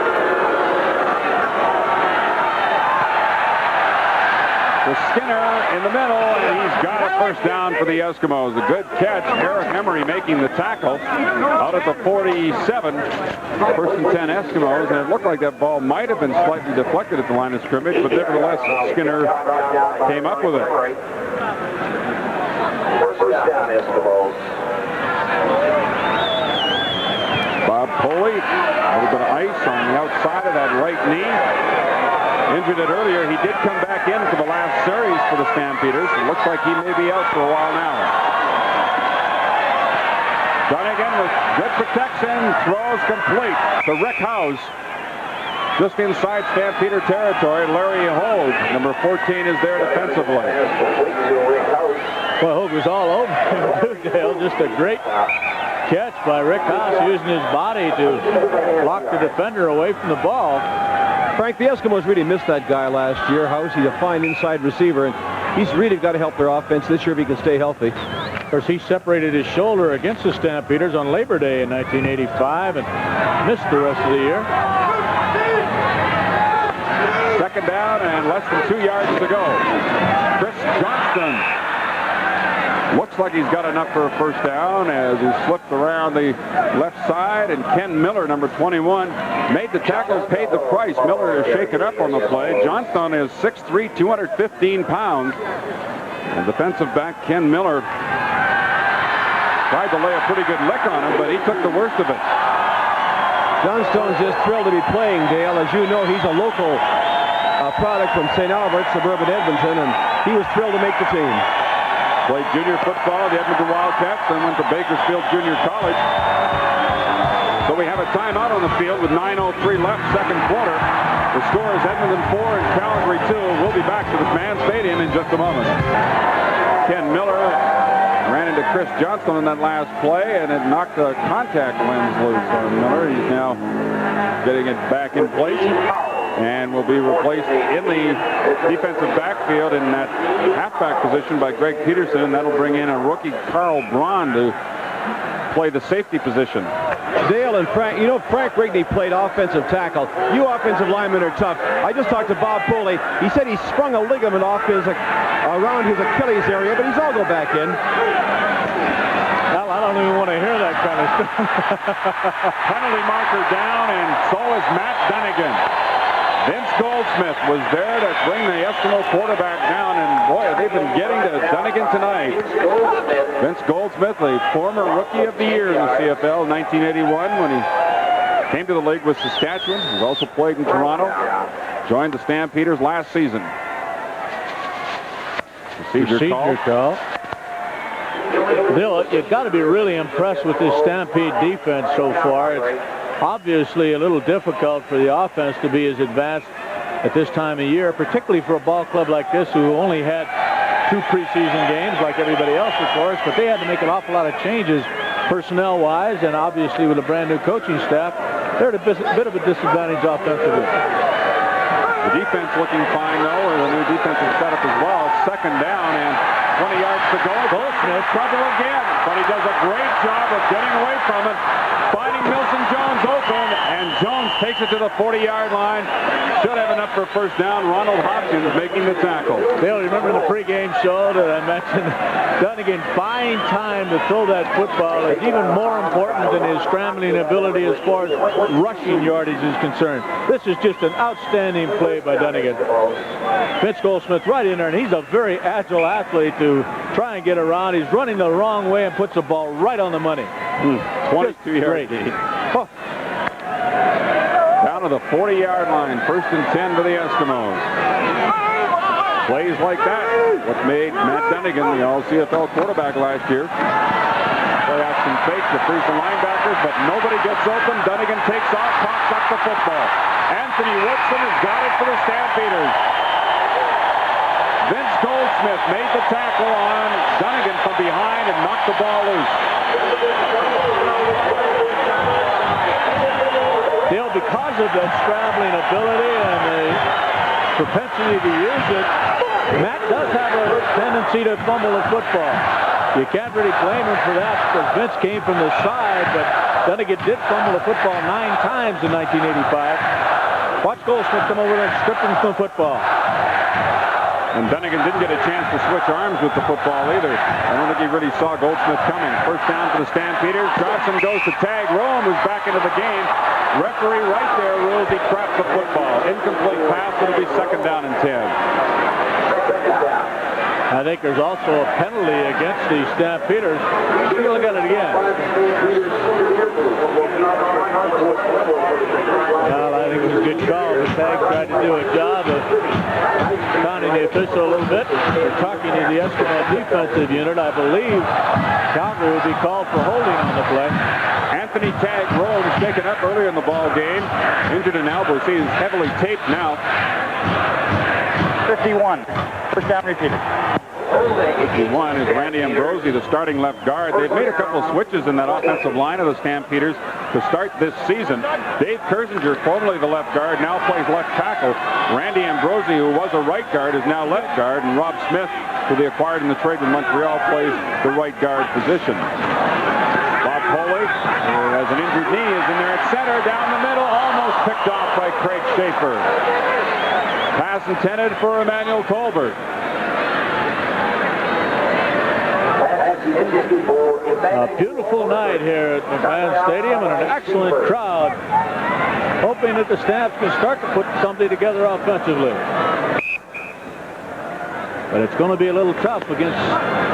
To Skinner in the middle, and he's got a first down for the Eskimos. A good catch. Eric Emery making the tackle out at the 47. 1st and 10 Eskimos, and it looked like that ball might have been slightly deflected at the line of scrimmage, but nevertheless, Skinner came up with it. First down, Eskimos. Bob Poley, a little bit of ice on the outside of that right knee. Injured it earlier. He did come back in for the last series for the Stampeders. It looks like he may be out for a while now. Dunnigan with good protection. Throws complete to Rick House. Just inside Stampeder territory. Larry Hogue, number 14, is there defensively. Well, Hogue was all over him, Dale. Just a great catch by Rick House, using his body to block the defender away from the ball. Frank, the Eskimos really missed that guy last year. House, he's a fine inside receiver, and he's really got to help their offense this year if he can stay healthy. Of course, he separated his shoulder against the Stampeders on Labor Day in 1985 and missed the rest of the year. 2nd down and less than 2 yards to go. Chris Johnston looks like he's got enough for a first down as he slipped around the left side, and Ken Miller, number 21, made the tackle, paid the price. Miller is shaken up on the play. Johnston is 6'3", 215 pounds. And defensive back Ken Miller tried to lay a pretty good lick on him, but he took the worst of it. Johnstone's just thrilled to be playing, Dale. As you know, he's a local product from St. Albert, suburban Edmonton, and he was thrilled to make the team. Played junior football at the Edmonton Wildcats, then went to Bakersfield Junior College. So we have a timeout on the field with 9:03 left, 2nd quarter. The score is Edmonton 4 and Calgary 2. We'll be back to the Span Stadium in just a moment. Ken Miller ran into Chris Johnston in that last play, and it knocked the contact lens loose on Miller. He's now getting it back in place, and will be replaced in the defensive backfield in that halfback position by Greg Peterson, and that'll bring in a rookie, Carl Braun, to play the safety position. Dale and Frank, you know, Frank Rigney played offensive tackle. You offensive linemen are tough. I just talked to Bob Foley. He said he sprung a ligament around his Achilles area, but he's all go back in. Well, I don't even want to hear that kind of stuff. Penalty marker down, and so is Matt Dunnigan. Vince Goldsmith was there to bring the Eskimo quarterback down, and boy, they've been getting to Dunnigan tonight. Vince Goldsmith, a former Rookie of the Year in the CFL, 1981, when he came to the league with Saskatchewan. He's also played in Toronto. Joined the Stampeders last season. Procedure call. Bill, you've got to be really impressed with this Stampede defense so far. It's obviously a little difficult for the offense to be as advanced at this time of year, particularly for a ball club like this who only had 2 preseason games like everybody else, of course, but they had to make an awful lot of changes personnel-wise, and obviously with a brand-new coaching staff, they're at a bit of a disadvantage offensively. The defense looking fine, though, with a new defensive setup as well. 2nd down and 20 yards to go. Goldsmith trouble again, but he does a great job of getting away from it, finding Milson Jones open, and Jones takes it to the 40-yard line. Should have enough for a first down. Ronald Hopkins making the tackle. Bill, remember the pregame show that I mentioned? Dunnigan buying time to throw that football is even more important than his scrambling ability as far as rushing yardage is concerned. This is just an outstanding play by Dunnigan. Vince Goldsmith right in there, and he's a very agile athlete to try and get around. He's running the wrong way and puts the ball right on the money. 22-yard gain. Oh. Down to the 40-yard line. 1st and 10 for the Eskimos. Plays like that, what made Matt Dunnigan the All-CFL quarterback last year. Play action fake to free some linebackers, but nobody gets open. Dunnigan takes off, pops up the football. Anthony Woodson has got it for the Stampeders. Vince Goldsmith made the tackle on Dunnigan from behind and knocked the ball loose. Dale, because of that scrambling ability and the propensity to use it. Matt does have a tendency to fumble the football. You can't really blame him for that because Vince came from the side, but Dunnigan did fumble the football 9 times in 1985. Watch Goldsmith come over there and strip him from the football. And Dunnigan didn't get a chance to switch arms with the football either. I don't think he really saw Goldsmith coming. First down for the Stampeders. Johnson goes to tag Rome, who's back into the game. Referee right there rules he trapped the football. Incomplete pass. It'll be second down and 10. I think there's also a penalty against the Stampeders. Take a look at it again. Well, I think it was a good call. The tag tried to do a job of taunting the official a little bit. They're talking to the Eskimo defensive unit. I believe Calgary will be called for holding on the play. Anthony Tag Rome was taken up earlier in the ball game. Injured an elbow. See, he's heavily taped now. 51. First down repeated. 51 is Randy Ambrosi, the starting left guard. They've made a couple of switches in that offensive line of the Stampeders to start this season. Dave Kersinger, formerly the left guard, now plays left tackle. Randy Ambrosi, who was a right guard, is now left guard. And Rob Smith, who they acquired in the trade with Montreal, plays the right guard position. Bob Foley, who has an injured knee, is in there at center, down the middle, almost picked off by Craig Schaefer. Pass intended for Emmanuel Colbert. A beautiful night here at McMahon Stadium and an excellent crowd. Hoping that the Stamps can start to put something together offensively. But it's going to be a little tough against,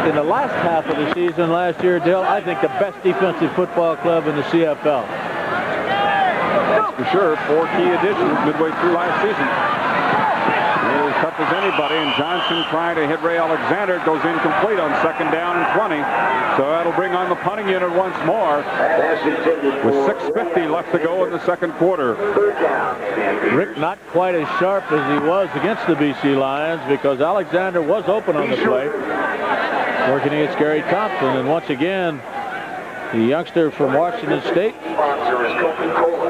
in the last half of the season last year, Dale, I think the best defensive football club in the CFL. That's for sure. 4 key additions midway through last season. They're as tough as anybody, and Johnson trying to hit Ray Alexander. Goes incomplete on second down and 20. So that'll bring on the punting unit once more with 6:50 left to go in the second quarter. Rick not quite as sharp as he was against the BC Lions because Alexander was open on the play, working against Gary Thompson. And once again, the youngster from Washington State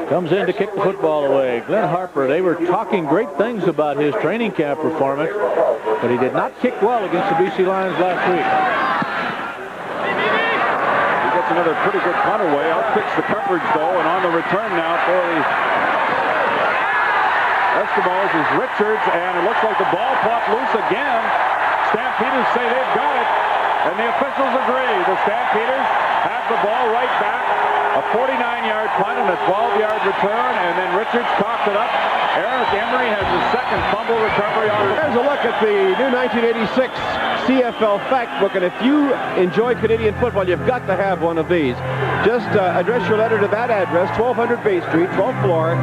comes in to kick the football away. Glenn Harper, they were talking great things about his training camp performance, but he did not kick well against the BC Lions last week. He gets another pretty good punt away. Outpicks the coverage, though, and on the return now for the Eskimos is Richards, and it looks like the ball popped loose again. Stampeders say they've got it, and the officials agree. The Stampeders have the ball right back. A 49-yard punt and a 12-yard return, and then Richards coughed it up. Eric Emery has his second fumble recovery on it. There's a look at the new 1986 CFL fact book, and if you enjoy Canadian football, you've got to have one of these. Just address your letter to that address, 1200 Bay Street, 12th floor,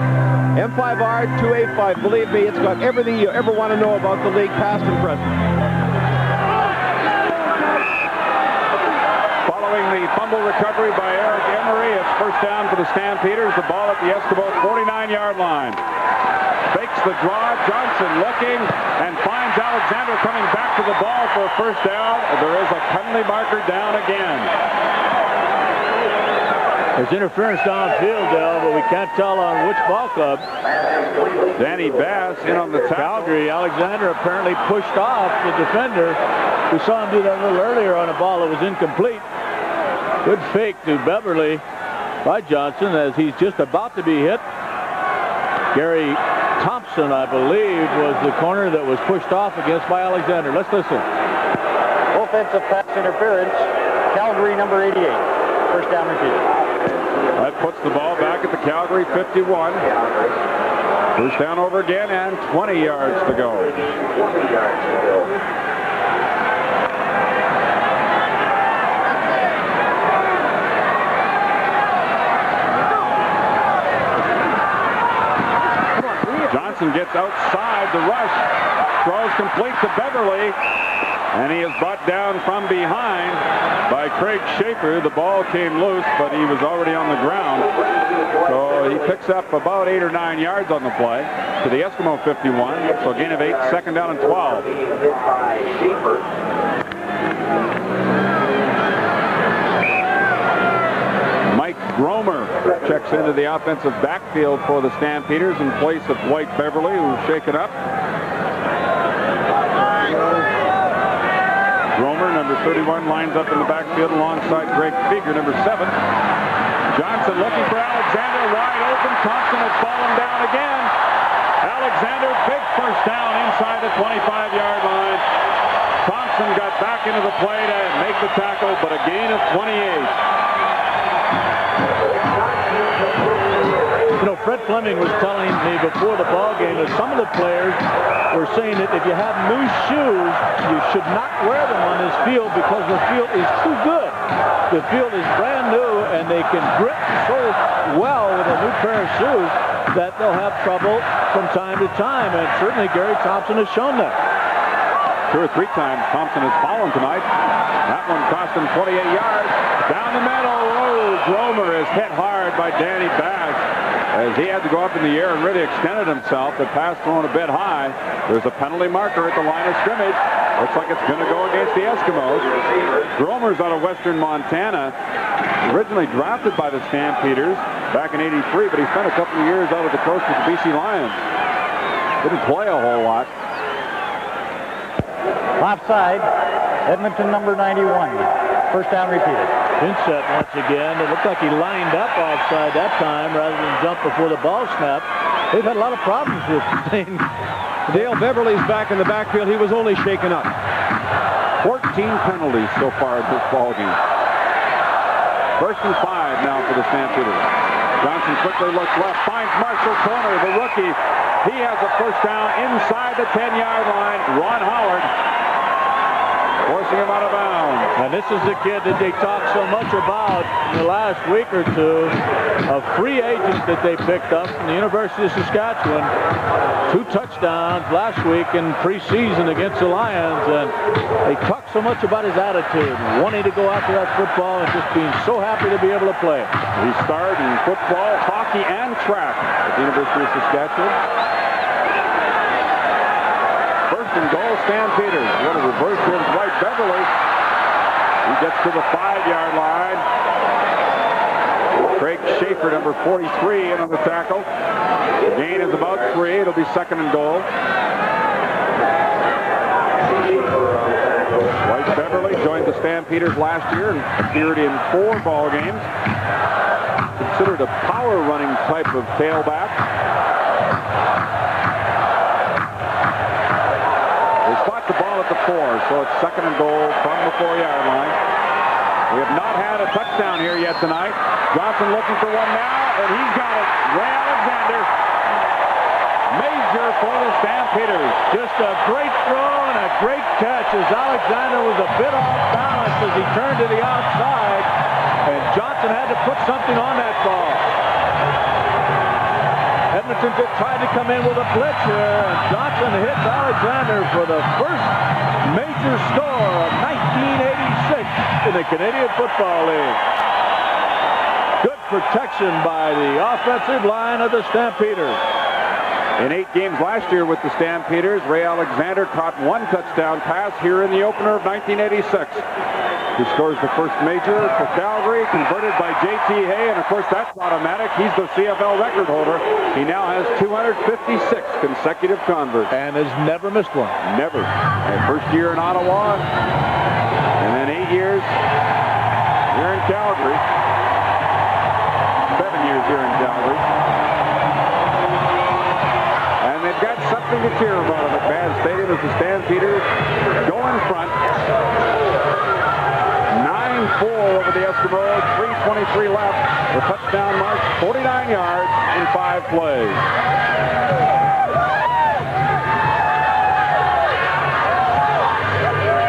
M5R 285. Believe me, it's got everything you ever want to know about the league, past and present. Following the fumble recovery by Eric Emery, it's first down for the Stampeders. The ball at the Eskimos 49-yard line. Fakes the draw. Johnson looking and finds Alexander coming back to the ball for a first down. There is a penalty marker down again. There's interference downfield, Dale, but we can't tell on which ball club. Danny Bass in on the tackle. Calgary. Alexander apparently pushed off the defender. We saw him do that a little earlier on a ball that was incomplete. Good fake to Beverly by Johnson as he's just about to be hit. Gary Thompson, I believe, was the corner that was pushed off against by Alexander. Let's listen. Offensive pass interference. Calgary number 88. First down repeated. That puts the ball back at the Calgary 51. First down over again and 20 yards to go. Johnson gets outside the rush, throws complete to Beverly, and he is brought down from behind by Craig Schaefer. The ball came loose, but he was already on the ground. So he picks up about 8 or 9 yards on the play to the Eskimo 51. So a gain of 8, second down and 12. Mike Gromer checks into the offensive backfield for the Stampeders in place of Dwight Beverly, who's shaken up. Romer, number 31, lines up in the backfield alongside Greg Figure, number 7. Johnson looking for Alexander, wide open. Thompson has fallen down again. Alexander, big first down inside the 25-yard line. Thompson got back into the play to make the tackle, but a gain of 28. You know, Fred Fleming was telling me before the ball game that some of the players were saying that if you have new shoes, you should not wear them on this field because the field is too good. The field is brand new, and they can grip so well with a new pair of shoes that they'll have trouble from time to time, and certainly Gary Thompson has shown that. 2 or 3 times Thompson has fallen tonight. That one cost him 28 yards. Down the middle, Romer is hit hard by Danny Bass as he had to go up in the air and really extended himself. The pass thrown a bit high. There's a penalty marker at the line of scrimmage. Looks like it's going to go against the Eskimos. Romer's out of western Montana. Originally drafted by the Stampeders back in '83, but he spent a couple of years out of the coast with the BC Lions. Didn't play a whole lot. Offside, Edmonton number 91. First down repeated. Inset once again. It looked like he lined up offside that time rather than jump before the ball snapped. They've had a lot of problems with playing. Dale Beverly's back in the backfield. He was only shaken up. 14 penalties so far in this ball game. 1st and 5 now for the Stampeders. Johnson quickly looks left, finds Marshall Corner, the rookie. He has a first down inside the 10-yard line. Ron Howard forcing him out of bounds. And this is the kid that they talked so much about in the last week or two, a free agent that they picked up from the University of Saskatchewan. 2 touchdowns last week in preseason against the Lions, and they talked so much about his attitude, wanting to go after that football and just being so happy to be able to play. He starred in football, hockey, and track at the University of Saskatchewan. 1st and goal, Stampeders. What a reverse here to Dwight Beverly. He gets to the 5-yard line. Craig Schaefer, number 43, in on the tackle. The gain is about 3. It'll be 2nd and goal. Dwight Beverly joined the Stampeders last year and appeared in 4 ball games. Considered a power running type of tailback. They spot the ball at the 4, so it's 2nd and goal from the 4-yard line. We have not had a touchdown here yet tonight. Johnson looking for one now, and he's got it. Ray Alexander, major for the Stampeders. Just a great throw and a great catch as Alexander was a bit off balance as he turned to the outside, and Johnson had to put something on that ball. Edmonton tried to come in with a blitz here, and Johnson hits Alexander for the first major score of 1986 in the Canadian Football League. Good protection by the offensive line of the Stampeders. In 8 games last year with the Stampeders, Ray Alexander caught 1 touchdown pass here in the opener of 1986. He scores the first major for Calgary, converted by J.T. Hay, and of course that's automatic. He's the CFL record holder. He now has 256 consecutive converts. And has never missed one. Never. And first year in Ottawa, and then 8 years here in Calgary. 7 years here in Calgary. And they've got something to cheer about at McMahon Stadium as the Stampeders go in front. 9-4 over the Eskimos, 3:23 left. The touchdown mark, 49 yards in 5 plays.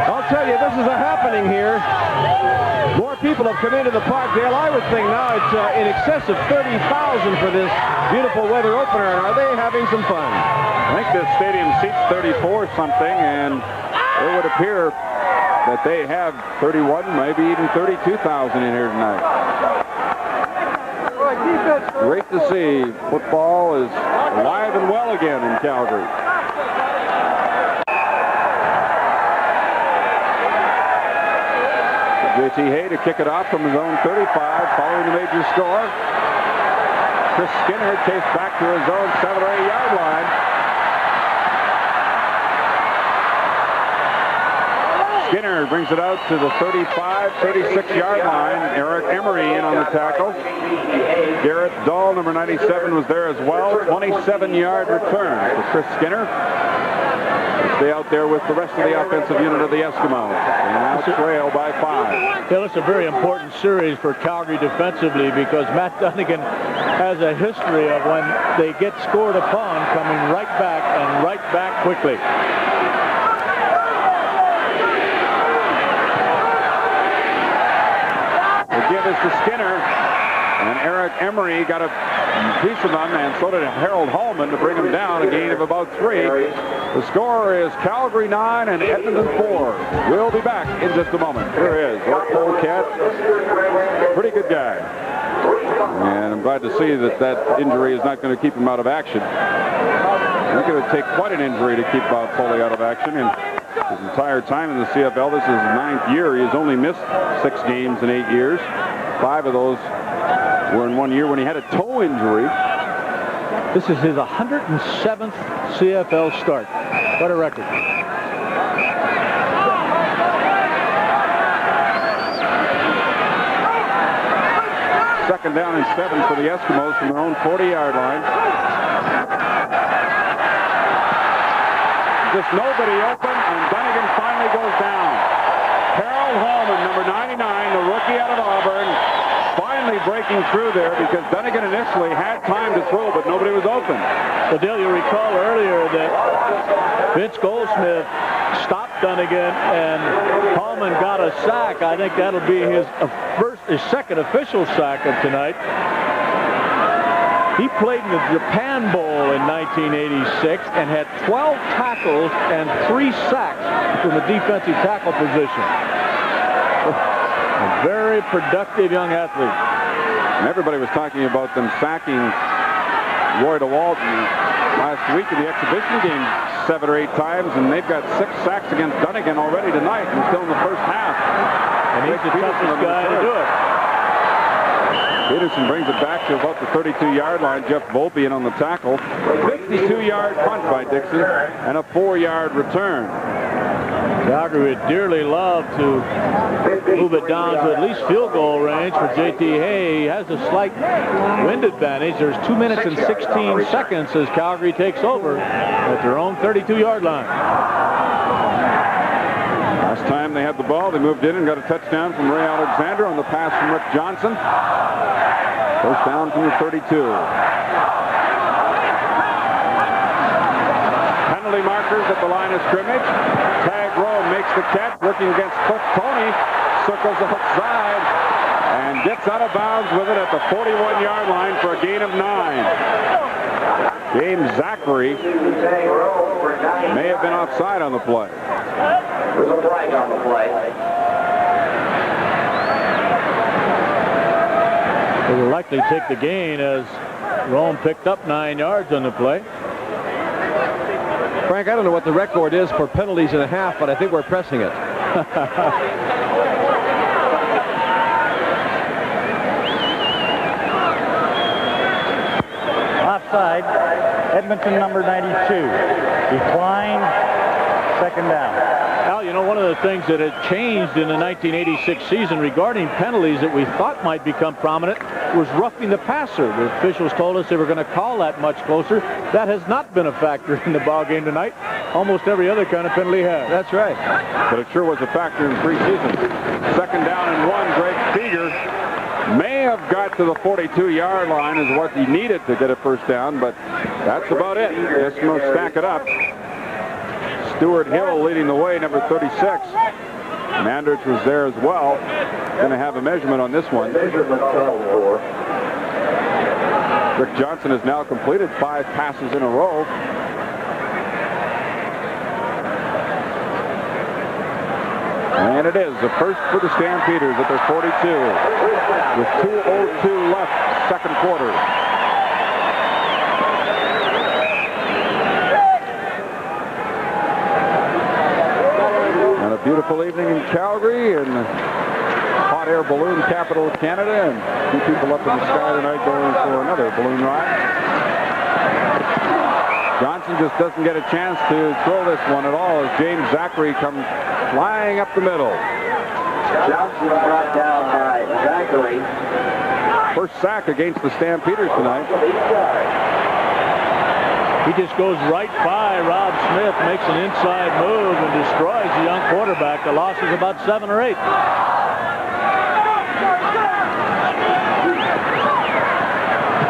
I'll tell you, this is a happening here. More people have come into the park, Dale. I would think now it's in excess of 30,000 for this beautiful weather opener. And are they having some fun? I think this stadium seats 34 something, and it would appear that they have 31, maybe even 32,000 in here tonight. Great to see. Football is alive and well again in Calgary. J.T. Hay to kick it off from his own 35 following the major score. Chris Skinner chased back to his own 7 or 8 yard line. Skinner brings it out to the 35, 36-yard line. Eric Emery in on the tackle. Garrett Dahl, number 97, was there as well. 27-yard return for Chris Skinner. They stay out there with the rest of the offensive unit of the Eskimos. They now trail by 5. Yeah, it's a very important series for Calgary defensively because Matt Dunnigan has a history of when they get scored upon coming right back and right back quickly. The give is to Skinner, and Eric Emery got a piece of them, and so did Harold Hallman to bring him down, a gain of about 3. The score is Calgary 9 and Edmonton 4. We'll be back in just a moment. Here is Old Polecat. Pretty good guy. And I'm glad to see that that injury is not going to keep him out of action. It's going to take quite an injury to keep Foley out of action. And his entire time in the CFL, this is his 9th year. He has only missed 6 games in 8 years. 5 of those were in 1 year when he had a toe injury. This is his 107th CFL start. What a record. Second down and 7 for the Eskimos from their own 40-yard line. Just nobody open, and Dunnigan finally goes down. Harold Hallman, number 99, the rookie out of Auburn, finally breaking through there because Dunnigan initially had time to throw, but nobody was open. Well, Dale, you recall earlier that Vince Goldsmith stopped Dunnigan and Hallman got a sack. I think that'll be his second official sack of tonight. He played in the Japan Bowl in 1986 and had 12 tackles and 3 sacks from the defensive tackle position. A very productive young athlete. And everybody was talking about them sacking Roy DeWalt last week in the exhibition game 7 or 8 times, and they've got 6 sacks against Dunnigan already tonight, and still in the first half. And he's the toughest guy to do it. Peterson brings it back to about the 32-yard line. Jeff Volpe in on the tackle. 52-yard punt by Dixon and a 4-yard return. Calgary would dearly love to move it down to at least field goal range for J.T. Hay. He has a slight wind advantage. There's 2 minutes and 16 seconds as Calgary takes over at their own 32-yard line. Last time they had the ball, they moved in and got a touchdown from Ray Alexander on the pass from Rick Johnson. First down from the 32. Penalty markers at the line of scrimmage. Tag Rome makes the catch, working against Cliff Tony. Circles the hook side and gets out of bounds with it at the 41-yard line for a gain of 9. James Zachary may have been offside on the play. There's a flag on the play. They will likely take the gain as Rome picked up 9 yards on the play. Frank, I don't know what the record is for penalties in a half, but I think we're pressing it. Offside, Edmonton number 92. Decline, second down. Al, you know, one of the things that had changed in the 1986 season regarding penalties that we thought might become prominent was roughing the passer. The officials told us they were going to call that much closer. That has not been a factor in the ball game tonight. Almost every other kind of penalty has. That's right. But it sure was a factor in preseason. Second down and 1. Greg Feger may have got to the 42-yard line is what he needed to get a first down, but that's about it. Eskimos stack it up. Stuart Hill leading the way, number 36. Mandrich was there as well. Going to have a measurement on this one. Rick Johnson has now completed 5 passes in a row. And it is the first for the Stampeders at their 42 with 2:02 left, second quarter. And a beautiful evening in Calgary and hot air balloon capital of Canada, and 2 people up in the sky tonight going for another balloon ride. Johnson just doesn't get a chance to throw this one at all as James Zachary comes flying up the middle. Johnson brought down by Zachary. First sack against the Stampeders tonight. He just goes right by Rob Smith, makes an inside move, and destroys the young quarterback. The loss is about 7 or 8.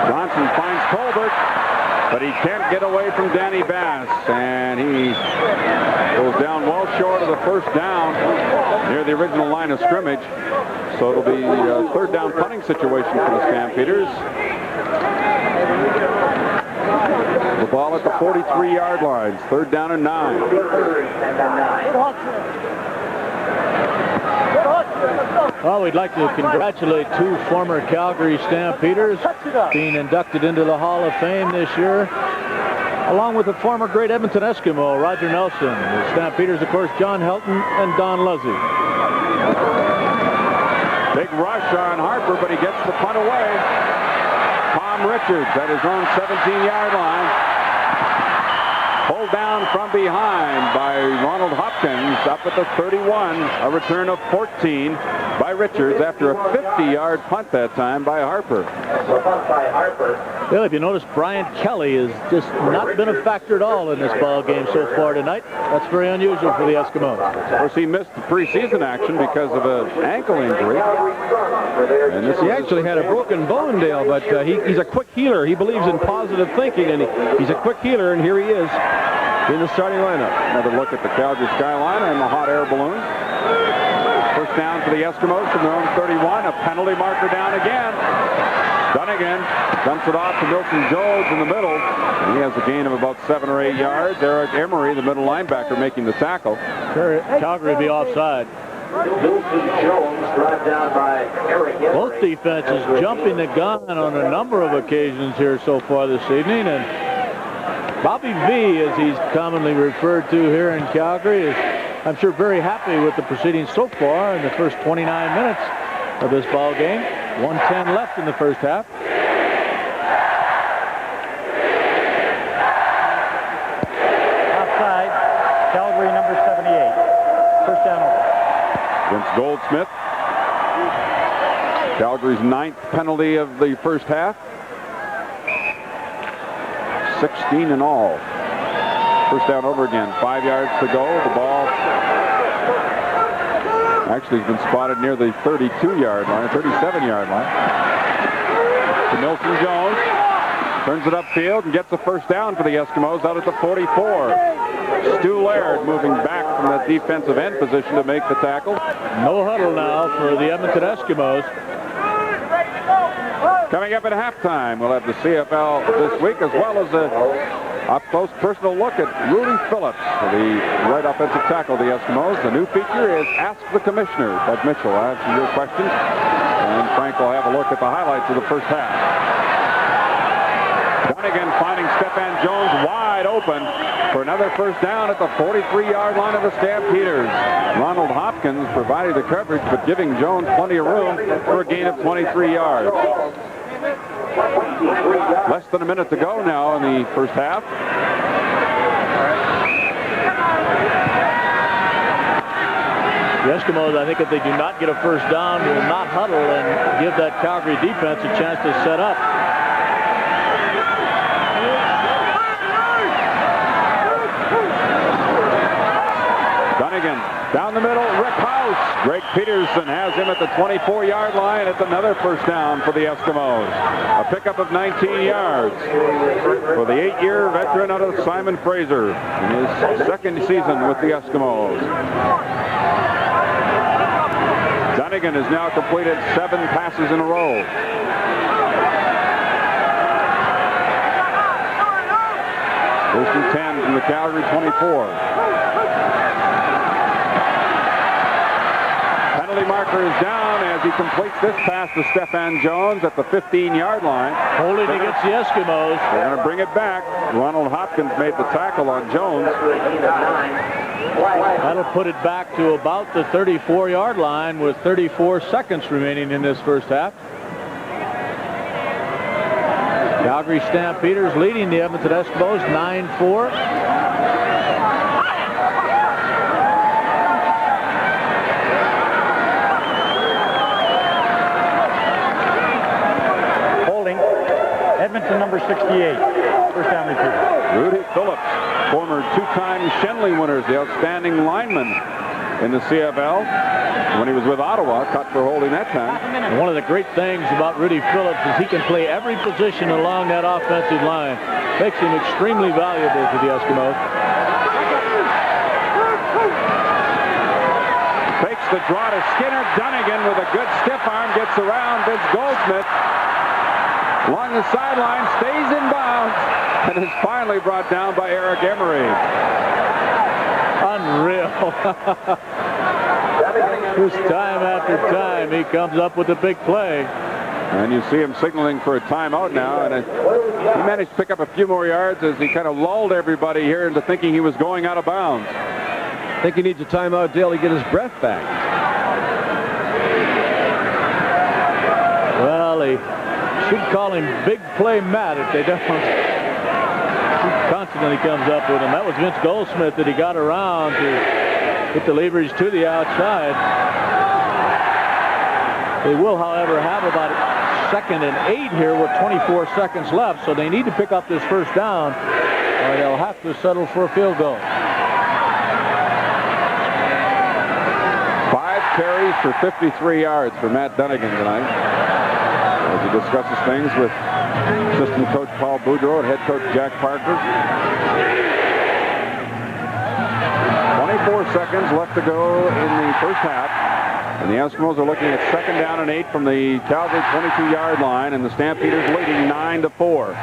Johnson finds Colbert, but he can't get away from Danny Bass, and he goes down well short of the first down near the original line of scrimmage. So it'll be a third down punting situation for the Stampeders. The ball at the 43-yard line. Third down and 9. Well, we'd like to congratulate 2 former Calgary Stampeders being inducted into the Hall of Fame this year, along with the former great Edmonton Eskimo, Roger Nelson. The Stampeders, of course, John Helton and Don Luzzy. Big rush on Harper, but he gets the punt away. Tom Richards at his own 17-yard line. Pulled down from behind by Ronald Hopkins up at the 31. A return of 14 by Richards after a 50-yard punt that time by Harper. Well, if you notice, Brian Kelly has just not been a factor at all in this ball game so far tonight. That's very unusual for the Eskimos. Of course, he missed the preseason action because of an ankle injury. And he actually had a broken bone, Dale, but he's a quick healer. He believes in positive thinking, and he's a quick healer, and here he is in the starting lineup. Another look at the Calgary skyline and the hot air balloon. First down for the Eskimos from their own 31. A penalty marker down again. Dunnigan dumps it off to Milton Jones in the middle. And he has a gain of about 7 or 8 yards. Eric Emery, the middle linebacker, making the tackle. Calgary be offside. Milton Jones brought down by Eric Emery. Both defenses jumping the gun on a number of occasions here so far this evening. And Bobby V, as he's commonly referred to here in Calgary, is, I'm sure, very happy with the proceedings so far in the first 29 minutes of this ball game. 1:10 left in the first half. Offside, Calgary number 78. First down over. Against Goldsmith. Calgary's 9th penalty of the first half. 16 in all. First down over again. 5 yards to go. The ball actually has been spotted near the 32-yard line, 37-yard line. To Milton Jones. Turns it upfield and gets a first down for the Eskimos out at the 44. Stu Laird moving back from that defensive end position to make the tackle. No huddle now for the Edmonton Eskimos. Coming up at halftime, we'll have the CFL this week, as well as a up-close personal look at Rudy Phillips, the right offensive tackle of the Eskimos. The new feature is Ask the Commissioner. Doug Mitchell will answer your questions, and Frank will have a look at the highlights of the first half. Dunnigan finding Stephan Jones wide open for another first down at the 43-yard line of the Stampeders. Ronald Hopkins provided the coverage, but giving Jones plenty of room for a gain of 23 yards. Less than a minute to go now in the first half. The Eskimos, I think, if they do not get a first down, will not huddle and give that Calgary defense a chance to set up. Dunnigan down the middle, Rick House. Greg Peterson has him at the 24-yard line. It's another first down for the Eskimos. A pickup of 19 yards for the 8-year veteran out of Simon Fraser in his second season with the Eskimos. Dunnigan has now completed 7 passes in a row. First and 10 from the Calgary 24. Penalty marker is down as he completes this pass to Stephan Jones at the 15-yard line. Holding against the Eskimos. They're going to bring it back. Ronald Hopkins made the tackle on Jones. That'll put it back to about the 34-yard line with 34 seconds remaining in this first half. Calgary Stampeders leading the Edmonton Eskimos 9-4. Edmonton number 68. First down repeat. Rudy Phillips, former two-time Shenley winners, the outstanding lineman in the CFL. When he was with Ottawa, cut for holding that time. And one of the great things about Rudy Phillips is he can play every position along that offensive line. Makes him extremely valuable to the Eskimos. Takes the draw to Skinner. Dunnigan with a good stiff arm gets around Vince Goldsmith along the sideline, stays in bounds, and is finally brought down by Eric Emery. Unreal. Just time after time, he comes up with a big play. And you see him signaling for a timeout now, and he managed to pick up a few more yards as he kind of lulled everybody here into thinking he was going out of bounds. I think he needs a timeout, Dale, to get his breath back. Well, they should call him Big Play Matt if they don't. He constantly comes up with him. That was Vince Goldsmith that he got around to get the leverage to the outside. They will, however, have about 2nd and 8 here with 24 seconds left, so they need to pick up this first down, or they'll have to settle for a field goal. 5 carries for 53 yards for Matt Dunnigan tonight, as he discusses things with assistant coach Paul Boudreau and head coach Jack Parker. 24 seconds left to go in the first half. And the Eskimos are looking at 2nd down and 8 from the Calgary 22-yard line, and the Stampeders leading 9-4.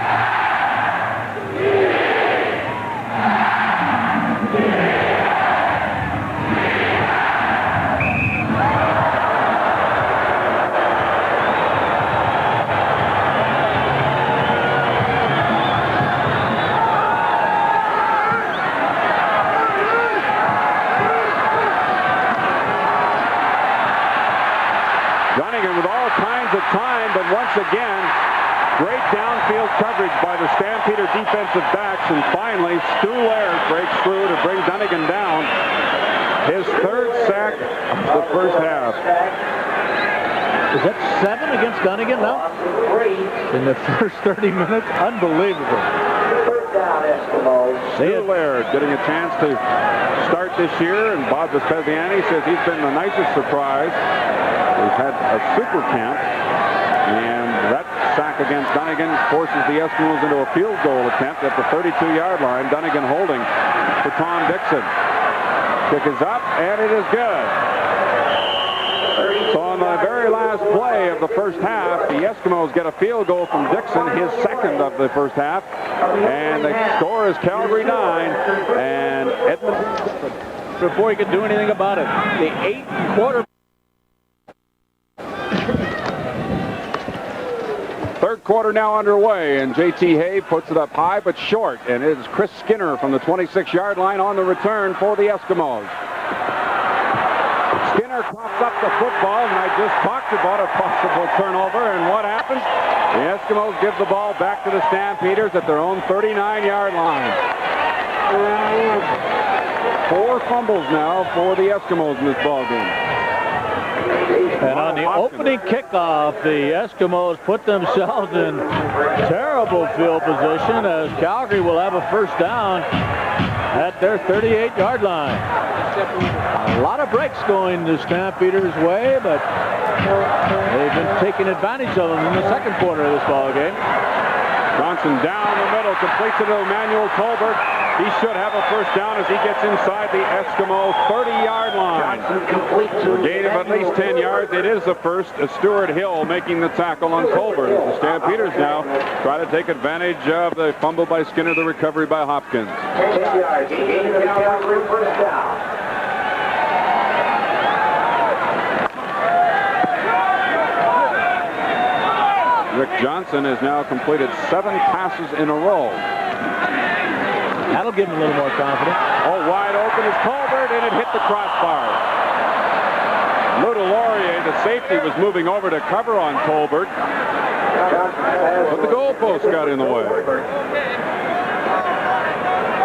Time, but once again, great downfield coverage by the Stampeder defensive backs, and finally Stu Laird breaks through to bring Dunnigan down. His 3rd sack of the first half. Is that 7 against Dunnigan now? In the first 30 minutes? Unbelievable. Stu Laird getting a chance to start this year, and Bob Vespasiani says he's been the nicest surprise. He's had a super camp, and that sack against Dunnigan forces the Eskimos into a field goal attempt at the 32-yard line. Dunnigan holding for Tom Dixon. Kick is up, and it is good. So on the very last play of the first half, the Eskimos get a field goal from Dixon, his 2nd of the first half, and the score is Calgary 9 and Edmonton. Before he could do anything about it, the 8-quarter. Third quarter now underway, and J.T. Hay puts it up high but short, and it is Chris Skinner from the 26-yard line on the return for the Eskimos. Skinner coughs up the football, and I just talked about a possible turnover, and what happens? The Eskimos give the ball back to the Stampeders at their own 39-yard line. 4 fumbles now for the Eskimos in this ballgame. And on the opening kickoff, the Eskimos put themselves in terrible field position, as Calgary will have a first down at their 38-yard line. A lot of breaks going the Stampeders' way, but they've been taking advantage of them in the second quarter of this ball game. Johnson down the middle, completes it to Emmanuel Tolbert. He should have a first down as he gets inside the Eskimo 30-yard line. A gain of at least 10 yards. It is the first. Stuart Hill making the tackle on Tolbert. The Stampeders now try to take advantage of the fumble by Skinner, the recovery by Hopkins. 10 yards, gain of Calgary, first down. Rick Johnson has now completed 7 passes in a row. That'll give him a little more confidence. Oh, wide open is Tolbert, and it hit the crossbar. Lou Laurier, the safety, was moving over to cover on Tolbert, but the goalpost got in the way.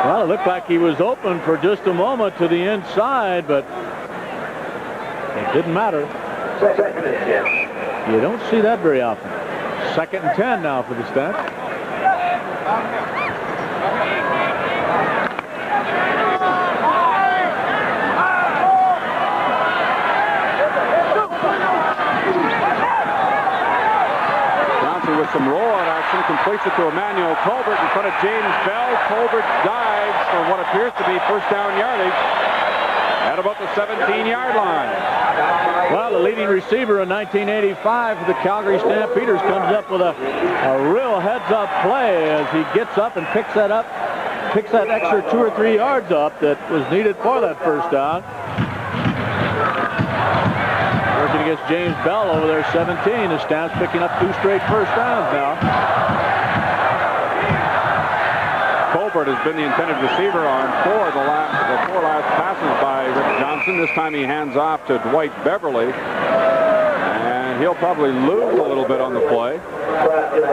Well, it looked like he was open for just a moment to the inside, but it didn't matter. You don't see that very often. 2nd and 10 now for the Stamps. Johnson with some rollout action completes it to Emmanuel Colbert in front of James Bell. Colbert dives for what appears to be first down yardage at about the 17-yard line. Well, the leading receiver in 1985 for the Calgary Stampeders comes up with a real heads-up play as he gets up and picks that extra 2 or 3 yards up that was needed for that first down. Working against James Bell over there, 17. The Stamps picking up 2 straight first downs now. Colbert has been the intended receiver on the 4 last passes by Rick Johnson. This time he hands off to Dwight Beverly. And he'll probably lose a little bit on the play.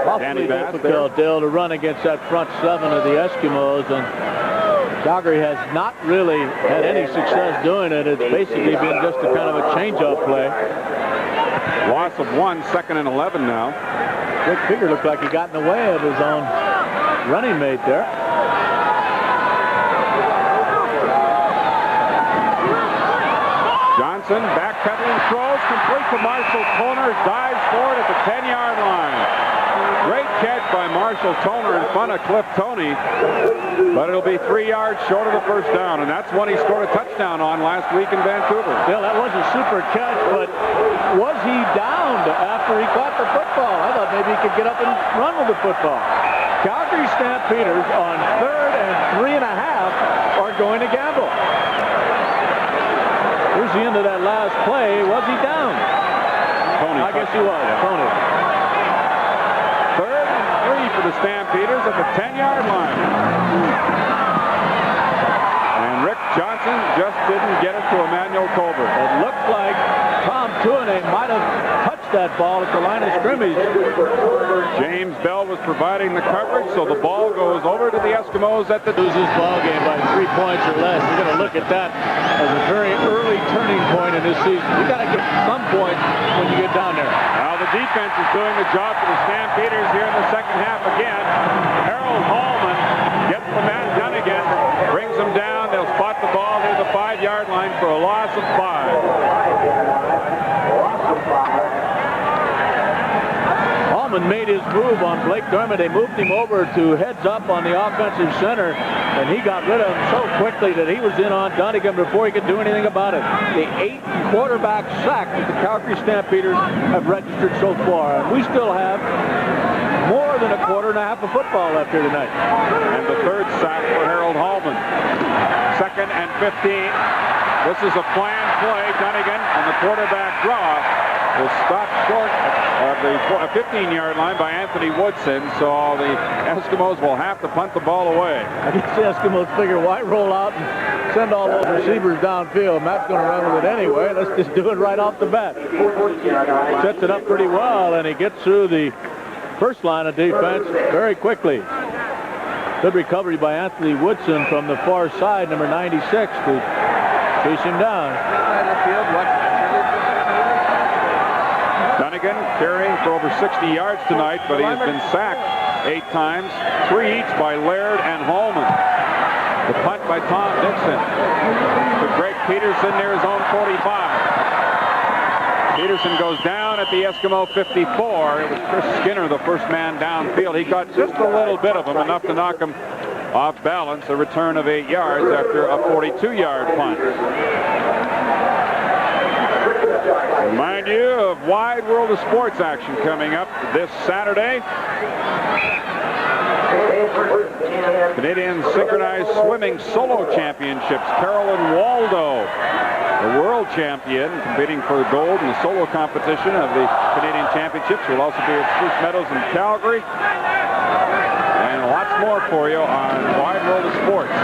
Awfully difficult, Dale, to run against that front 7 of the Eskimos. And Calgary has not really had any success doing it. It's basically been just a kind of a change-up play. Loss of 1, 2nd and 11 now. Rick Figure looked like he got in the way of his own running mate there. Johnson backpedaling, throws, complete to Marshall Toner, dives forward at the 10-yard line. Great catch by Marshall Toner in front of Cliff Toney, but it'll be 3 yards short of the first down, and that's one he scored a touchdown on last week in Vancouver. Bill, that was a super catch, but was he downed after he caught the football? I thought maybe he could get up and run with the football. Calgary Stampeders on 3rd and 3.5 are going to gamble. Here's the end of that last play. Was he down? Toney. I guess he was. Yeah. Toney. 3rd and 3 for the Stampeders at the 10-yard line. And Rick Johnson just didn't get it to Emmanuel Colbert. It looked like Tom Tuaney might have touched that ball at the line of scrimmage. James Bell was providing the coverage, so the ball goes over to the Eskimos at the... Lose this ball game by 3 points or less. You're going to look at that as a very early turning point in this season. You got to get some points when you get down there. Now the defense is doing the job for the Stampeders here in the second half again. Harold Hallman gets the man done again, brings them down. They'll spot the ball near the 5-yard line for a loss of 5. Hallman made his move on Blake Dorman. They moved him over to heads up on the offensive center, and he got rid of him so quickly that he was in on Dunnigan before he could do anything about it. The 8th quarterback sack that the Calgary Stampeders have registered so far, and we still have more than a quarter and a half of football left here tonight. And the 3rd sack for Harold Hallman. 2nd and 15. This is a planned play. Dunnigan on the quarterback draw was stopped short of the 15-yard line by Anthony Woodson, so the Eskimos will have to punt the ball away. I guess the Eskimos figure, why roll out and send all those receivers downfield? Matt's going to run with it anyway. Let's just do it right off the bat. Sets it up pretty well, and he gets through the first line of defense very quickly. Good recovery by Anthony Woodson from the far side, number 96, to chase him down. Dunnigan carrying for over 60 yards tonight, but he has been sacked 8 times, 3 each by Laird and Hallman. The punt by Tom Dixon to Greg Peterson near his own 45. Peterson goes down at the Eskimo 54. It was Chris Skinner, the first man downfield. He got just a little bit of him, enough to knock him off balance. A return of 8 yards after a 42-yard punt. Remind you of wide world of sports action coming up this Saturday. Canadian Synchronized Swimming Solo Championships. Carolyn Waldo, the world champion, competing for gold in the solo competition of the Canadian Championships. Will also be at Spruce Meadows in Calgary. And lots more for you on Wide World of Sports.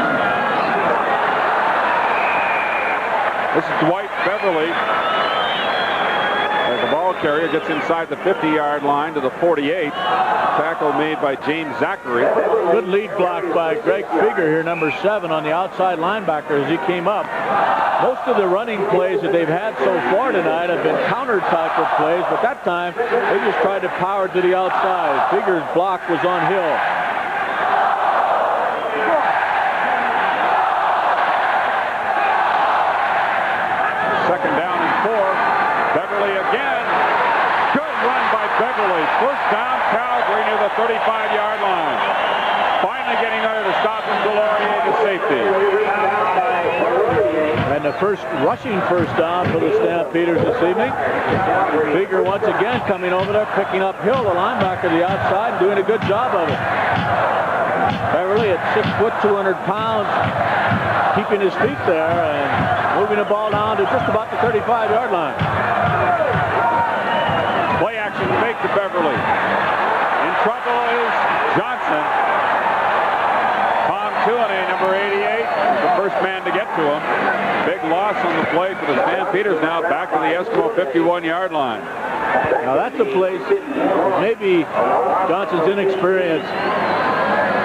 This is Dwight Beverly. The ball carrier gets inside the 50-yard line to the 48. Tackle made by James Zachary. Good lead block by Greg Figure here, number 7, on the outside linebacker as he came up. Most of the running plays that they've had so far tonight have been counter type of plays, but that time they just tried to power to the outside. Figure's block was on Hill. Second down and 4. Beverly again. Good run by Beverly. First down, Calgary near the 35-yard line. Finally getting there to stop him, Delorier to safety. And the first rushing first down for the Stampeders this evening. Figure once again coming over there, picking up Hill, the linebacker, the outside, doing a good job of it. Beverly at 6 foot, 200 pounds, keeping his feet there and moving the ball down to just about the 35-yard line. Play action fake to Beverly. In trouble is Johnson. Tom Tuanay, number 88, the first man to get to him. Big loss on the play for the Stampeders, now back to the Eskimo 51-yard line. Now that's a place maybe Johnson's inexperience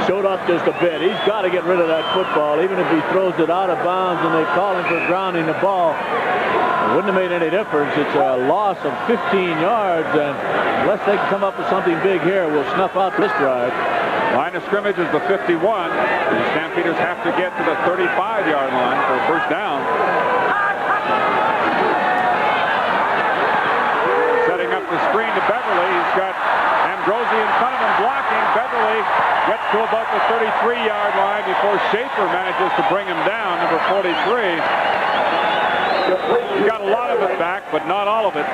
showed up just a bit. He's got to get rid of that football, even if he throws it out of bounds and they call him for grounding the ball. It wouldn't have made any difference. It's a loss of 15 yards, and unless they can come up with something big here, we'll snuff out this drive. Line of scrimmage is the 51. The Stampeders have to get to the 35-yard line for a first down. Setting up the screen to Beverly. He's got Ambrosi in front of him blocking. Beverly gets to about the 33-yard line before Schaefer manages to bring him down, number 43. He got a lot of it back, but not all of it.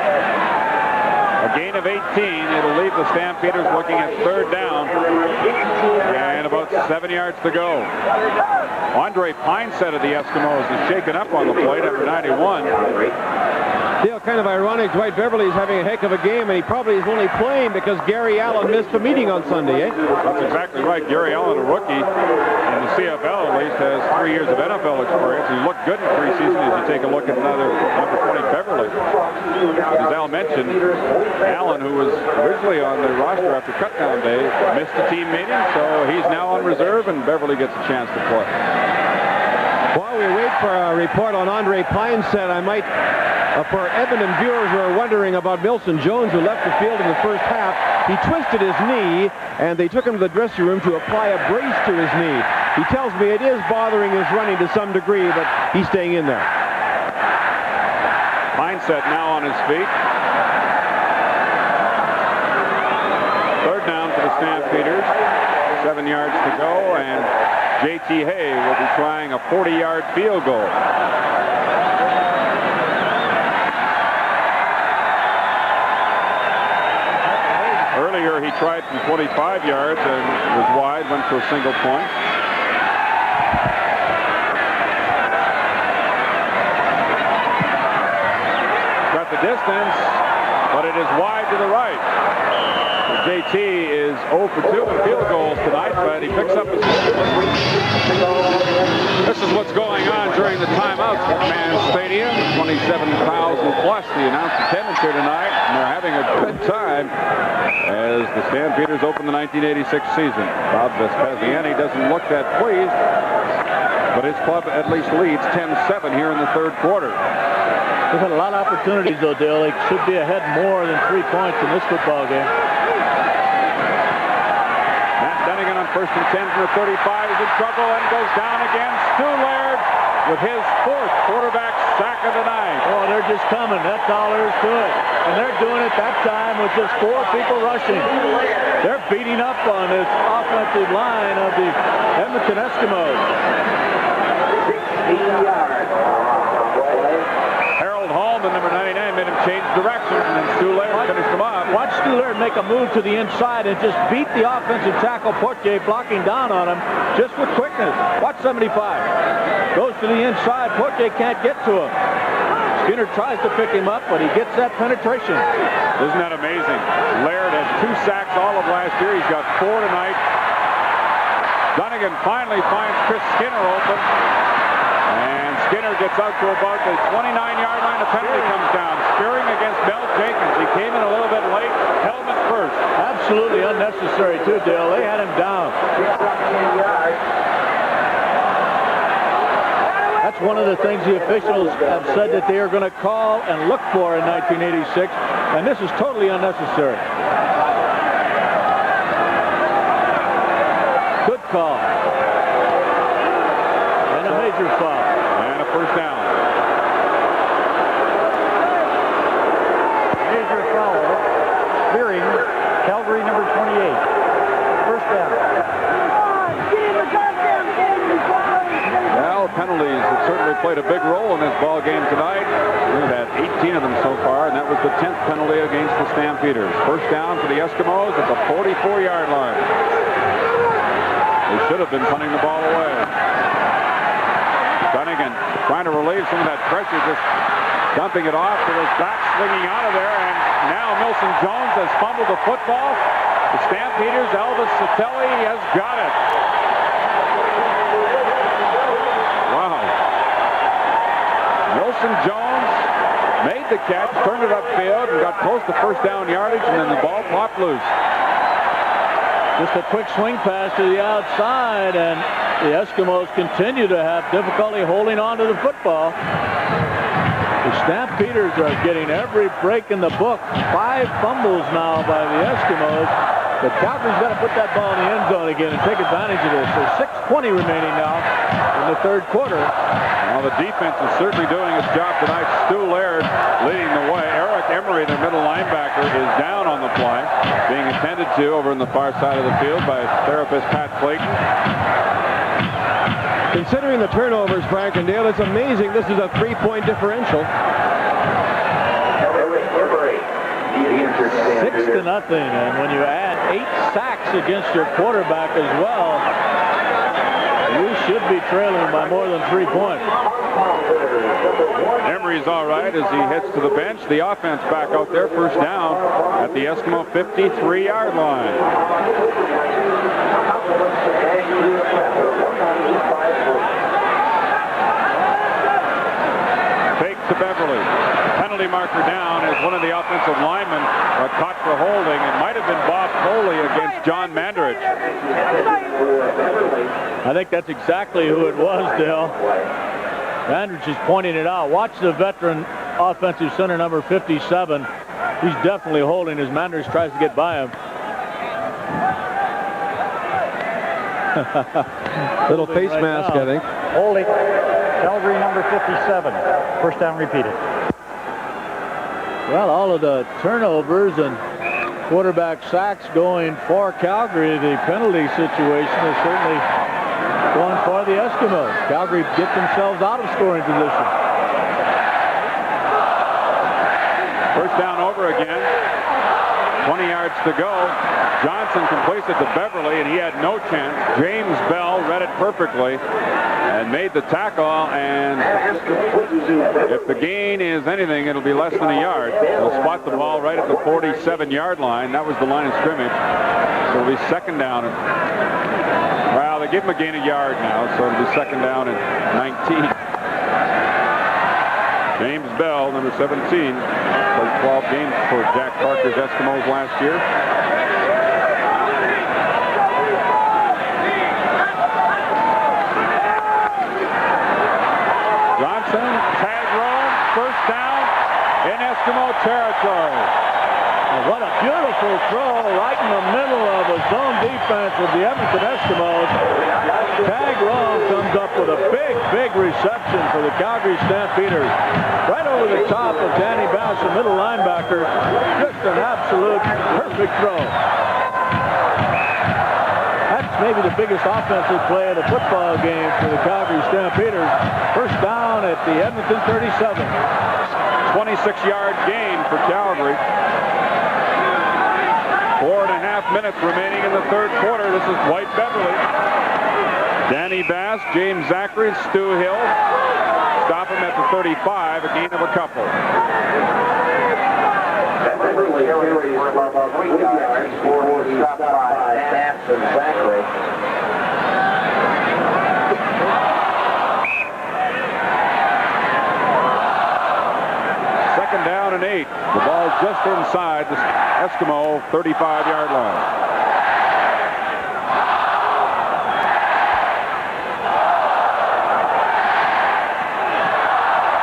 A gain of 18. It'll leave the Stampeders looking at third down and about 7 yards to go. Andre Pineset of the Eskimos is shaken up on the plate after 91. Dale, kind of ironic, Dwight Beverly is having a heck of a game, and he probably is only playing because Gary Allen missed the meeting on Sunday, eh? That's exactly right. Gary Allen, a rookie in the CFL at least, has 3 years of NFL experience. He looked good in preseason as you take a look at number 20 Beverly. As Al mentioned, Allen, who was originally on the roster after cutdown day, missed the team meeting, so he's now on reserve, and Beverly gets a chance to play. While we wait for a report on Andre Pineset, I might... for Edmonton viewers who are wondering about Milson Jones, who left the field in the first half, he twisted his knee, and they took him to the dressing room to apply a brace to his knee. He tells me it is bothering his running to some degree, but he's staying in there. Mindset now on his feet. Third down for the Stampeders. 7 yards to go, and J.T. Hay will be trying a 40-yard field goal. Earlier, he tried from 25 yards and was wide, went to a single point. Got the distance, but it is wide to the right. JT is 0 for 2 in field goals tonight, but he picks up his... This is what's going on during the timeouts at Mann Stadium. 27,000 plus the announced attendance here tonight, and they're having a good time as the Stampeders open the 1986 season. Bob Vespasiani doesn't look that pleased, but his club at least leads 10-7 here in the third quarter. They've had a lot of opportunities, though, Dale. They should be ahead more than 3 points in this football game. Matt Dunnigan on first and 10 from the 35 is in trouble and goes down again. Stu Laird with his 4th quarterback sack of the night. Oh, they're just coming. That's all there is to it. And they're doing it that time with just 4 people rushing. They're beating up on this offensive line of the Edmonton Eskimos. Harold Hallman, number 99, made him change directions, and then Stu Laird finished him off. Watch Stu Laird make a move to the inside and just beat the offensive tackle Portier, blocking down on him just with quickness. Watch 75. Goes to the inside. Portier can't get to him. Skinner tries to pick him up, but he gets that penetration. Isn't that amazing? Laird has 2 sacks all of last year. He's got 4 tonight. Dunnigan finally finds Chris Skinner open. And Skinner gets out to about the 29-yard line. The penalty comes down. Spearing against Mel Jenkins. He came in a little bit late. Helmet first. Absolutely unnecessary, too, Dale. They had him down. That's one of the things the officials have said that they are going to call and look for in 1986. And this is totally unnecessary. Good call. And a major foul. And a first down. penalty played a big role in this ball game tonight. We've had 18 of them so far, and that was the 10th penalty against the Stampeders. First down for the Eskimos at the 44-yard line. They should have been punting the ball away. Dunnigan trying to relieve some of that pressure, just dumping it off to his back, swinging out of there, and now Milson Jones has fumbled the football. The Stampeders, Elvis Satelli has got it. Wow. Milson Jones made the catch, turned it upfield, and got close to first down yardage, and then the ball popped loose. Just a quick swing pass to the outside, and the Eskimos continue to have difficulty holding on to the football. The Stampeders are getting every break in the book. 5 fumbles now by the Eskimos. But Calgary's got to put that ball in the end zone again and take advantage of this. There's 6:20 remaining now in the third quarter. Well, the defense is certainly doing its job tonight. Stu Laird leading the way. Eric Emery, the middle linebacker, is down on the play, being attended to over on the far side of the field by therapist Pat Clayton. Considering the turnovers, Frank and Dale, it's amazing this is a 3-point differential. 6-0, and when you add 8 sacks against your quarterback as well, you should be trailing by more than 3 points. Emery's all right as he heads to the bench. The offense back out there, first down at the Eskimo 53-yard line. Fake to Beverly. Penalty marker down as one of the offensive linemen caught for holding. It might have been Bob Foley against John Mandarich. I think that's exactly who it was, Dale. Mandarich is pointing it out. Watch the veteran offensive center, number 57. He's definitely holding as Mandarich tries to get by him. Little face right mask, now. I think. Holding. Calgary number 57. First down repeated. Well, all of the turnovers and quarterback sacks going for Calgary. The penalty situation is certainly going for the Eskimos. Calgary get themselves out of scoring position. First down over again. 20 yards to go. Johnson completes it to Beverly, and he had no chance. James Bell read it perfectly and made the tackle, and if the gain is anything, it'll be less than a yard. They'll spot the ball right at the 47-yard line. That was the line of scrimmage. So it'll be second down. Well, they give him a gain of yard now, so it'll be second down and 19. James Bell, number 17, played 12 games for Jack Parker's Eskimos last year. Johnson, tag roll, first down in Eskimo territory. And what a beautiful throw right in the middle of a zone defense of the Edmonton Eskimos. Tag Ron comes up with a big reception for the Calgary Stampeders. Right over the top of Danny Bass, the middle linebacker. Just an absolute perfect throw. That's maybe the biggest offensive play of the football game for the Calgary Stampeders. First down at the Edmonton 37. 26-yard gain for Calgary. 4.5 minutes remaining in the third quarter. This is Dwight Beverly. Danny Bass, James Zachary, Stu Hill. Stop him at the 35, a gain of a couple. Beverly carries for about 3 yards for the stop by Bass and Zachary. Second down and 8. The ball's just inside the Eskimo 35-yard line.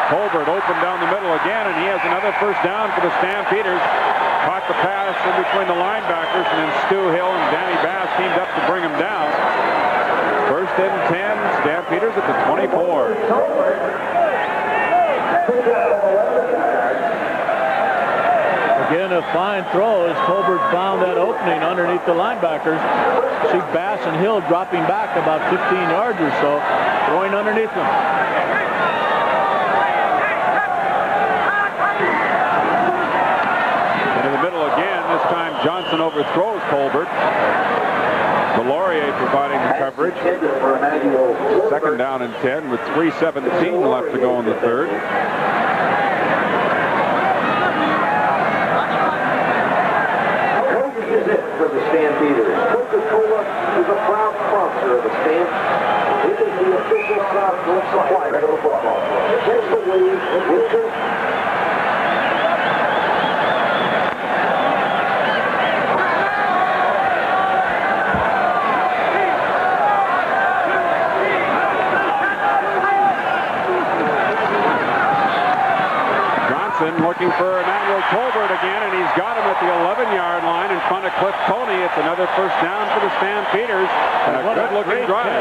Colbert open down the middle again, and he has another first down for the Stampeders. Caught the pass in between the linebackers, and then Stu Hill and Danny Bass teamed up to bring him down. First and 10, Stampeders at the 24. The Again, a fine throw as Colbert found that opening underneath the linebackers. See Bass and Hill dropping back about 15 yards or so, throwing underneath them. Into the middle again. This time Johnson overthrows Colbert. Delorier providing the coverage. Second down and 10 with 3:17 left to go in the third. For the Stampeders. Coca-Cola is a proud sponsor of the Stamp. It is the official soft drink supplier of the football club. Catch the wave with Coke. Looking for Emmanuel Colbert again, and he's got him at the 11-yard line in front of Cliff Coney. It's another first down for the Stampeders, and a good-looking drive.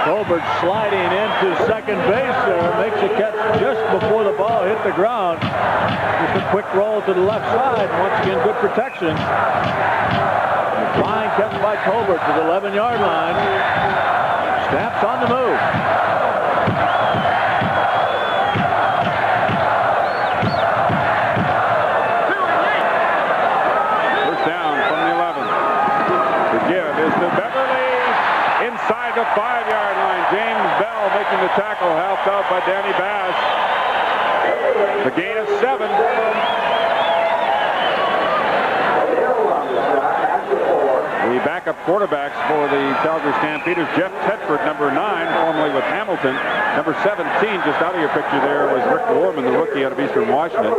Colbert sliding into second base there, makes a catch just before the ball hit the ground. Just a quick roll to the left side. Once again, good protection. A fine catch by Colbert to the 11-yard line. Stamps on the move. Inside the 5-yard line, James Bell making the tackle, helped out by Danny Bass. The gain of 7. The backup quarterbacks for the Calgary Stampeders, Jeff Tedford, number 9, formerly with Hamilton. Number 17, just out of your picture there, was Rick Warman, the rookie out of Eastern Washington.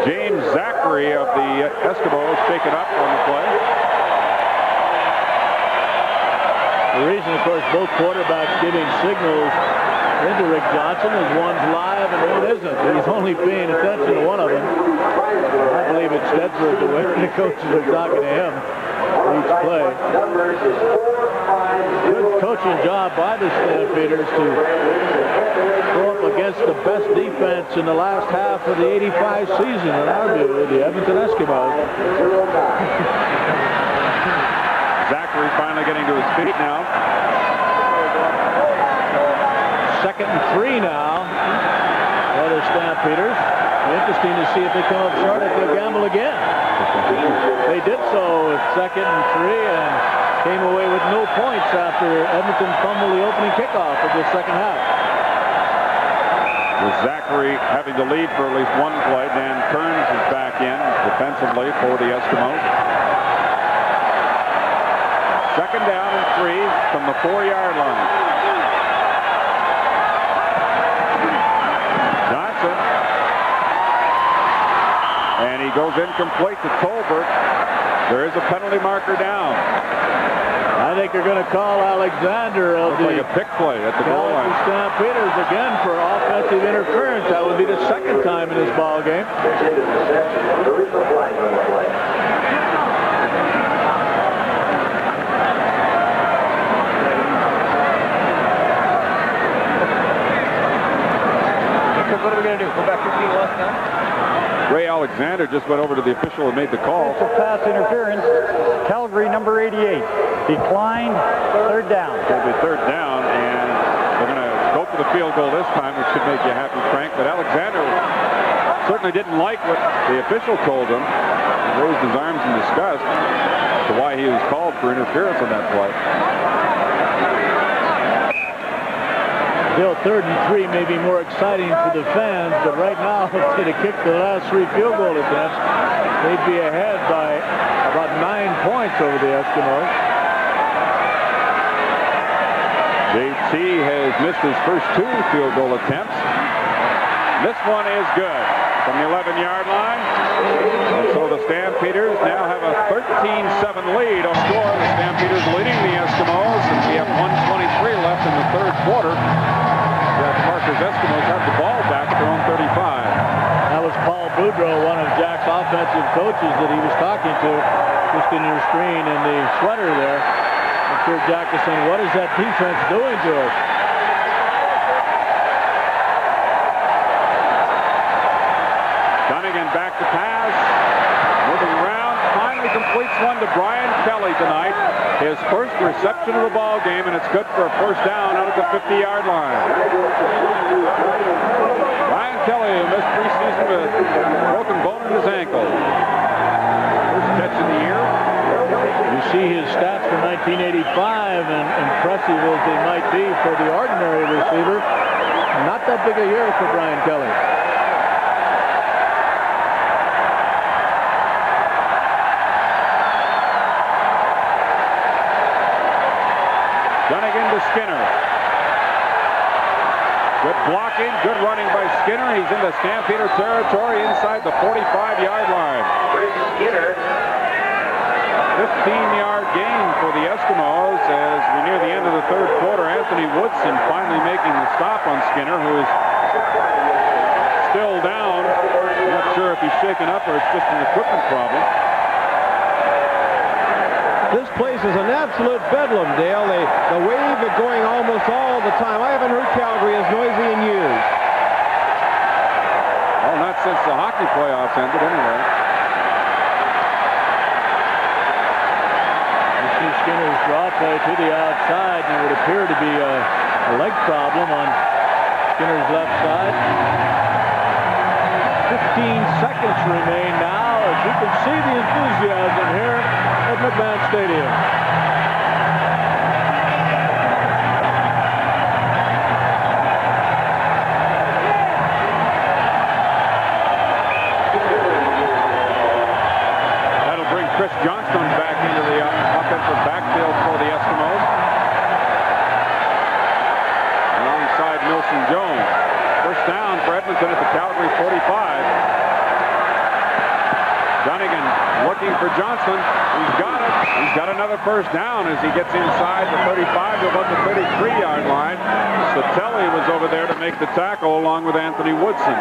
James Zachary of the Eskimos shaken up on the play. The reason, of course, both quarterbacks giving signals into Rick Johnson is one's live and one isn't. He's only paying attention to one of them. I believe it's Tedford, the way the coaches are talking to him each play. Good coaching job by the Stampeders to go up against the best defense in the last half of the '85 season, in our view, the Edmonton Eskimos. Zachary finally getting to his feet now. Second and 3 now for the Stampeders. Interesting to see if they come up short, if they'll gamble again. They did so with second and 3 and came away with no points after Edmonton fumbled the opening kickoff of the second half. With Zachary having to lead for at least one play, Dan Kearns is back in defensively for the Eskimos. Second down and 3 from the 4-yard line. Johnson. And he goes incomplete to Colbert. There is a penalty marker down. I think they're going to call Alexander of the like a pick play at the goal line. Stampeders again for offensive interference. That would be the second time in this ball game. What are we going to do? Go back 15 left now? Ray Alexander just went over to the official and made the call. It's a pass interference. Calgary number 88. Declined. Third down. It'll be third down, and they're going to go for the field goal this time, which should make you happy, Frank. But Alexander certainly didn't like what the official told him. He raised his arms in disgust as to why he was called for interference on that play. Still, third and 3 may be more exciting for the fans, but right now, if they'd have kicked the last 3 field goal attempts, they'd be ahead by about 9 points over the Eskimos. JT has missed his first 2 field goal attempts. This one is good from the 11-yard line. And so the Stampeders now have a 13-7 lead on score. The Stampeders leading the Eskimos, and we have 1:23 left in the third quarter. Marcus Eskimos have the ball back at their own 35. That was Paul Boudreau, one of Jack's offensive coaches that he was talking to, just in your screen in the sweater there. I'm sure Jack is saying, what is that defense doing to us? Dunnigan back to pass. one to Brian Kelly tonight. His first reception of the ball game, and it's good for a first down out at the 50-yard line. Brian Kelly, who missed preseason with a broken bone in his ankle. First catch of the year. You see his stats for 1985, and impressive as they might be for the ordinary receiver, not that big a year for Brian Kelly. Dunnigan to Skinner. Good blocking, good running by Skinner. He's into Stampeder territory inside the 45-yard line. Skinner. 15-yard gain for the Eskimos as we near the end of the third quarter. Anthony Woodson finally making the stop on Skinner, who is still down. Not sure if he's shaken up or it's just an equipment problem. This place is an absolute bedlam, Dale. The wave is going almost all the time. I haven't heard Calgary as noisy in years. Well, not since the hockey playoffs ended, anyway. You see Skinner's draw play to the outside, and it would appear to be a leg problem on Skinner's left side. 15 seconds remain now, as you can see the enthusiasm here at McMahon Stadium. That'll bring Chris Johnstone back into the offensive backfield for the Eskimos. Alongside Milson Jones. First down for Edmonton at the Calgary 45. Dunnigan looking for Johnson. He's got it. He's got another first down as he gets inside the 35 to about the 33-yard line. Satelli was over there to make the tackle along with Anthony Woodson.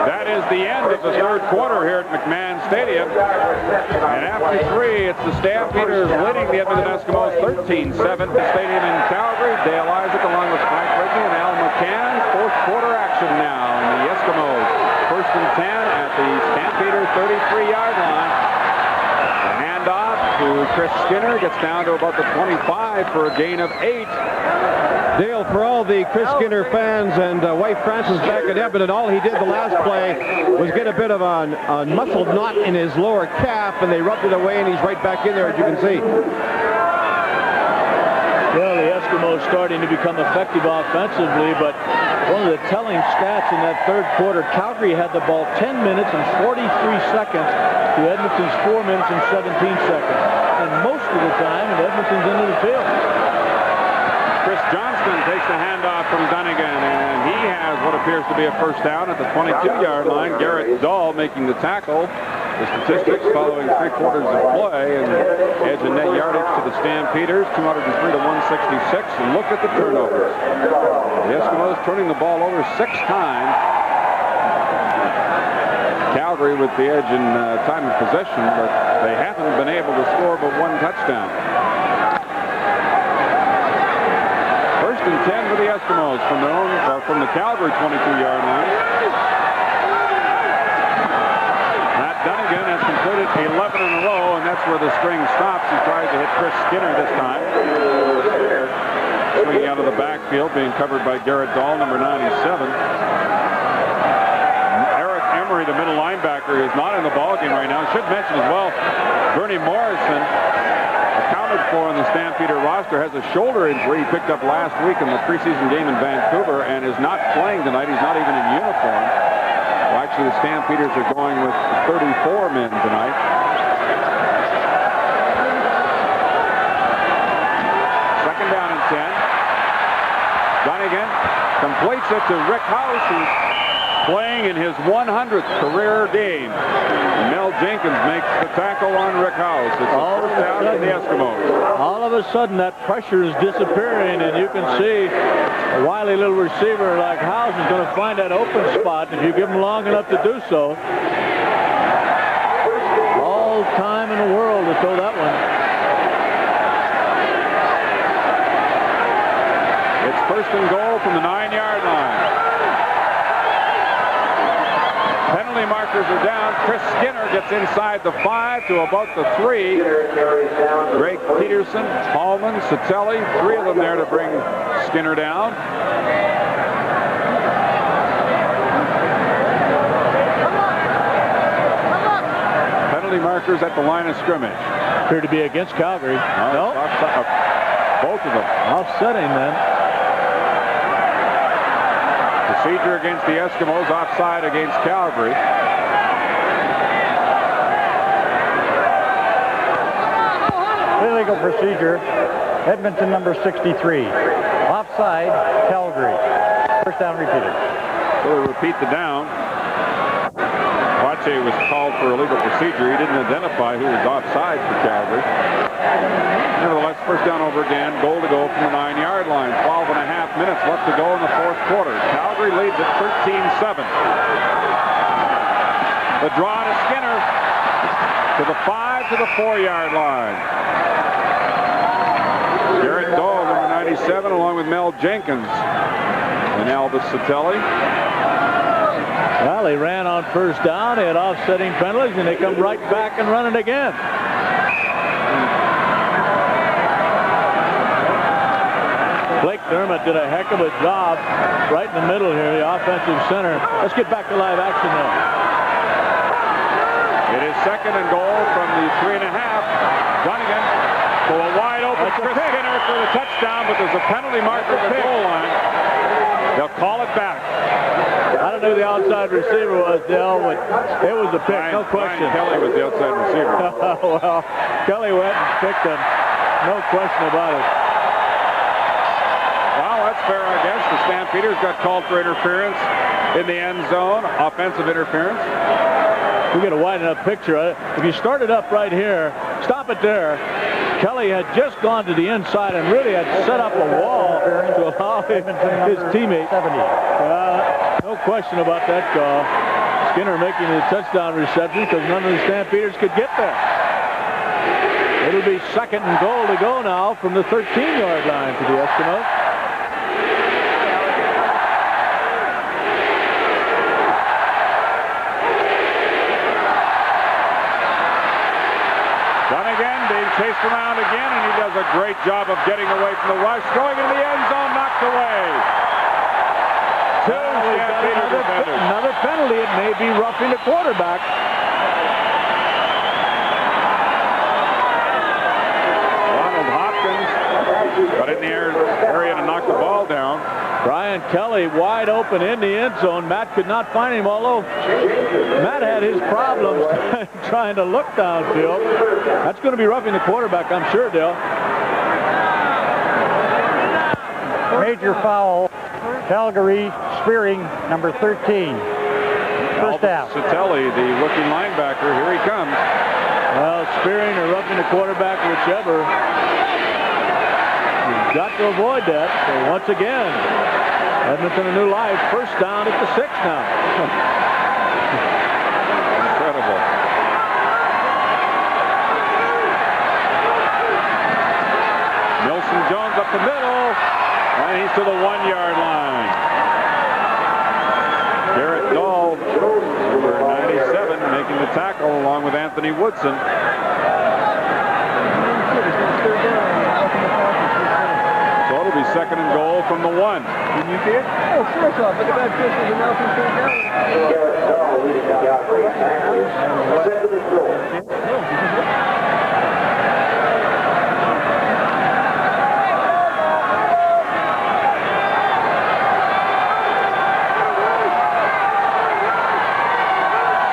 That is the end of the third quarter here at McMahon Stadium. And after 3, it's the Stampeders leading the Edmonton Eskimos 13-7 at the stadium in Calgary. Dale Isaac along with Frank Rickey and Al McCann. Fourth quarter action now. And the Eskimos first and 10 at the Stampeders 33-yard line. The handoff to Chris Skinner gets down to about the 25 for a gain of 8. Dale, for all the Chris Skinner fans and wife Frances back at Edmonton, all he did the last play was get a bit of a muscle knot in his lower calf, and they rubbed it away, and he's right back in there, as you can see. Well, the Eskimos starting to become effective offensively, but one of the telling stats in that third quarter, Calgary had the ball 10 minutes and 43 seconds to Edmonton's 4 minutes and 17 seconds. And most of the time, Edmonton's into the field. Chris Johnston takes the handoff from Dunnigan, and he has what appears to be a first down at the 22-yard line. Garrett Dahl making the tackle. The statistics following 3 quarters of play, and edge and net yardage to the Stampeders, 203 to 166. And look at the turnovers. The Eskimos turning the ball over 6 times. Calgary with the edge in time of possession, but they haven't been able to score but 1 touchdown. First and 10 for the Eskimos from the Calgary 22-yard line. Matt Dunnigan has completed 11 in a row, and that's where the string stops. He tries to hit Chris Skinner this time. Swinging out of the backfield, being covered by Garrett Dahl, number 97. Eric Emery, the middle linebacker, is not in the ballgame right now. I should mention as well, Bernie Morrison, accounted for on the Stampeder roster, has a shoulder injury he picked up last week in the preseason game in Vancouver and is not playing tonight. He's not even in uniform. Well, actually, the Stampeders are going with 34 men tonight. Second down and 10. Dunnigan completes it to Rick House, who's playing in his 100th career game. Mel Jenkins makes the tackle on Rick House. It's a first down to the Eskimos. All of a sudden, that pressure is disappearing, and you can see a wily little receiver like House is going to find that open spot if you give him long enough to do so. All time in the world to throw that one. It's first and goal from the 9-yard line. Penalty markers are down. Chris Skinner gets gets inside the 5 to about the 3. Greg Peterson, Hallman, Satelli, 3 of them there to bring Skinner down. Penalty markers at the line of scrimmage. Appear to be against Calgary. No. Both of them. Offsetting then. Procedure against the Eskimos, offside against Calgary. Illegal procedure. Edmonton number 63. Offside, Calgary. First down repeated. So they repeat the down. Pache was called for illegal procedure. He didn't identify who was offside for Calgary. Nevertheless, first down over again. Goal to go from the 9-yard line. 12 and a half minutes left to go in the fourth quarter. Calgary leads at 13-7. The draw to Skinner. To the 5 to the 4-yard line. Garrett Dahl, number 97, along with Mel Jenkins and Albus Satelli. Well, he ran on first down. They had offsetting penalties, and they come right back and run it again. Blake Dermott did a heck of a job right in the middle here, the offensive center. Let's get back to live action now. It is second and goal from the 3.5. Dunnigan for a wide open Chris Skinner for the touchdown, but there's a penalty marker at the goal line. They'll call it back. I don't know who the outside receiver was, Dale, but it was a pick, no question. Kelly was the outside receiver. Well, Kelly went and picked him. No question about it. Well, that's fair, I guess. The Stampeders got called for interference in the end zone, offensive interference. We get a wide enough picture. If you start it up right here, stop it there. Kelly had just gone to the inside and really had set up a wall to allow his teammate. No question about that call. Skinner making the touchdown reception because none of the Stampeders could get there. It'll be second and goal to go now from the 13-yard line for the Eskimos. Chased around again, and he does a great job of getting away from the rush. Throwing into the end zone, knocked away. Another penalty. It may be roughing the quarterback. Ronald Hopkins got in the area to knock the ball down. Brian Kelly wide open in the end zone. Matt could not find him, although Matt had his problems trying to look downfield. That's going to be roughing the quarterback, I'm sure, Dale. Major foul. Calgary spearing number 13. First down. Satelli, the rookie linebacker, here he comes. Well, spearing or roughing the quarterback, whichever. You've got to avoid that. So once again, Edmonton a new life. First down at the 6 now. Incredible. Milson Jones up the middle, and he's to the 1-yard line. Garrett Dahl, number 97, making the tackle along with Anthony Woodson. So it'll be second and goal from the 1. Can you see it? Oh, first off, look at that distance and Nelson came down.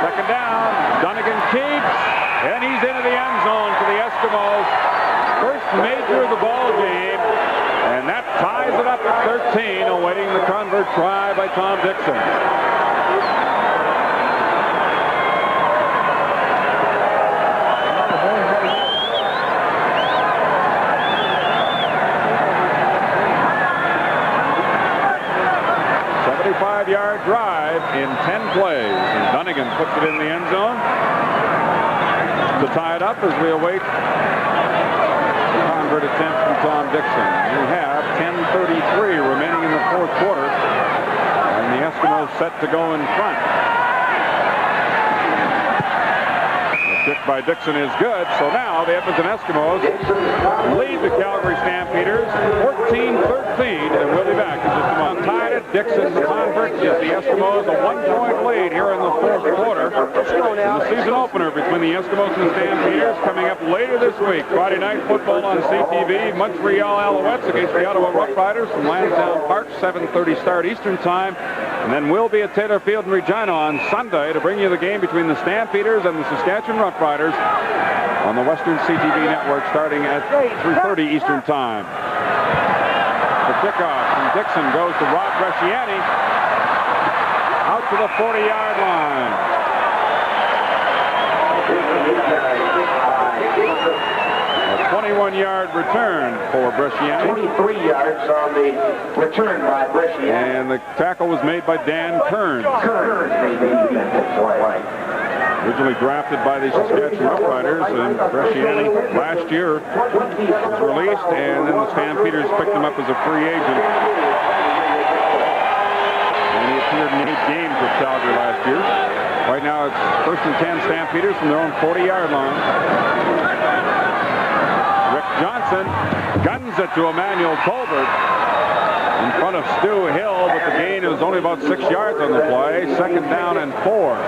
Second down, Dunnigan keeps, and he's into the end zone for the Eskimos. First major of the ball game, and that ties it up at 13, awaiting the convert try by Tom Dixon. Yard drive in 10 plays, and Dunnigan puts it in the end zone to tie it up as we await the convert attempt from Tom Dixon. We have 10:33 remaining in the fourth quarter, and the Eskimos set to go in front. Kick by Dixon is good. So now the Edmonton Eskimos lead the Calgary Stampeders 14-13, and we'll be back in just a moment. Tied it. Dixon, the convert, gives the Eskimos a 1-point lead here in the fourth quarter. In the season opener between the Eskimos and the Stampeders coming up later this week. Friday night football on CTV. Montreal Alouettes against the Ottawa Rough Riders from Lansdowne Park, 7:30 start Eastern Time. And then we'll be at Taylor Field in Regina on Sunday to bring you the game between the Stampeders and the Saskatchewan Rough Riders on the Western CTV network starting at 3:30 Eastern Time. The kickoff from Dixon goes to Rob Bresciani out to the 40-yard line. A 21-yard return for Bresciani. 23 yards on the return by Bresciani. And the tackle was made by Dan Kearns. Originally drafted by the Saskatchewan Rough Riders, and Bresciani last year was released, and then the Stampeders picked him up as a free agent. And he appeared in 8 games with Calgary last year. Right now it's 1st and 10 Stampeders from their own 40-yard line. Rick Johnson guns it to Emmanuel Colbert in front of Stu Hill, but the gain is only about 6 yards on the play. 2nd down and 4.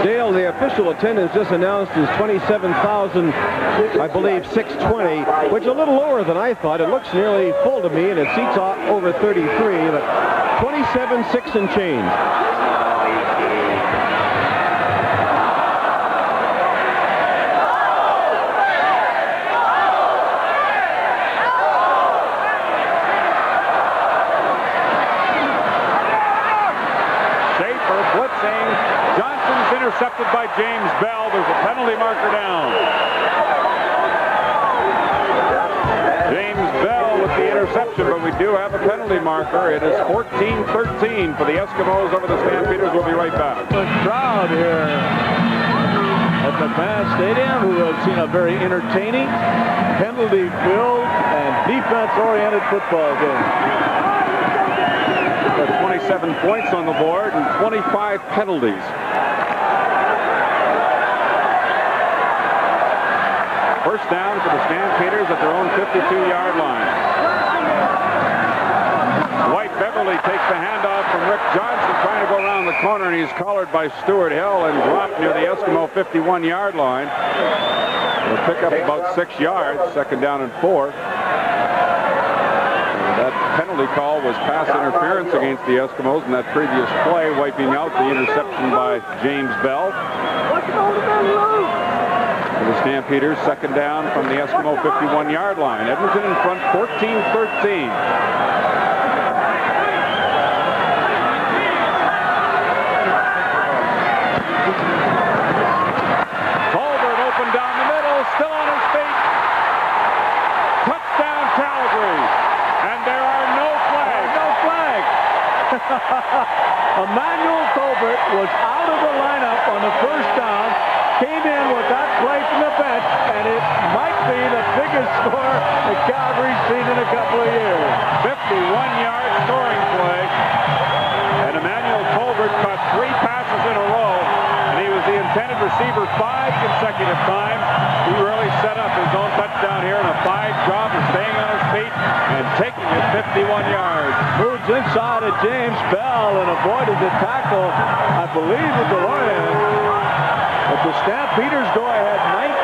Dale, the official attendance just announced is 27,000, I believe, 620, which is a little lower than I thought. It looks nearly full to me, and it seats over 33, but 27, 6 and change. Intercepted by James Bell. There's a penalty marker down. James Bell with the interception, but we do have a penalty marker. It is 14-13 for the Eskimos over the Stampeders. We'll be right back. The crowd here at the Mass Stadium, who have seen a very entertaining, penalty-filled, and defense-oriented football game. 27 points on the board and 25 penalties. First down for the Stampeders at their own 52-yard line. Dwight Beverly takes the handoff from Rick Johnson, trying to go around the corner, and he's collared by Stuart Hill and dropped near the Eskimo 51-yard line. He'll pick up about 6 yards, 2nd down and 4. That penalty call was pass interference against the Eskimos in that previous play, wiping out the interception by James Bell. For the Stampeders, 2nd down from the Eskimo 51-yard line. Edmonton in front, 14-13. Colbert open down the middle, still on his feet. Touchdown, Calgary. And there are no flags. No flags. Emmanuel Colbert was out of the lineup on the first down, came in with that play from the bench, and it might be the biggest score that Calgary's seen in a couple of years. 51-yard scoring play. And Emmanuel Colbert caught 3 passes in a row, and he was the intended receiver 5 consecutive times. He really set up his own touchdown here in a 5-drop and staying on his feet and taking it 51 yards. Moves inside of James Bell and avoided the tackle, I believe, with DeLorean. But the Stampeders go ahead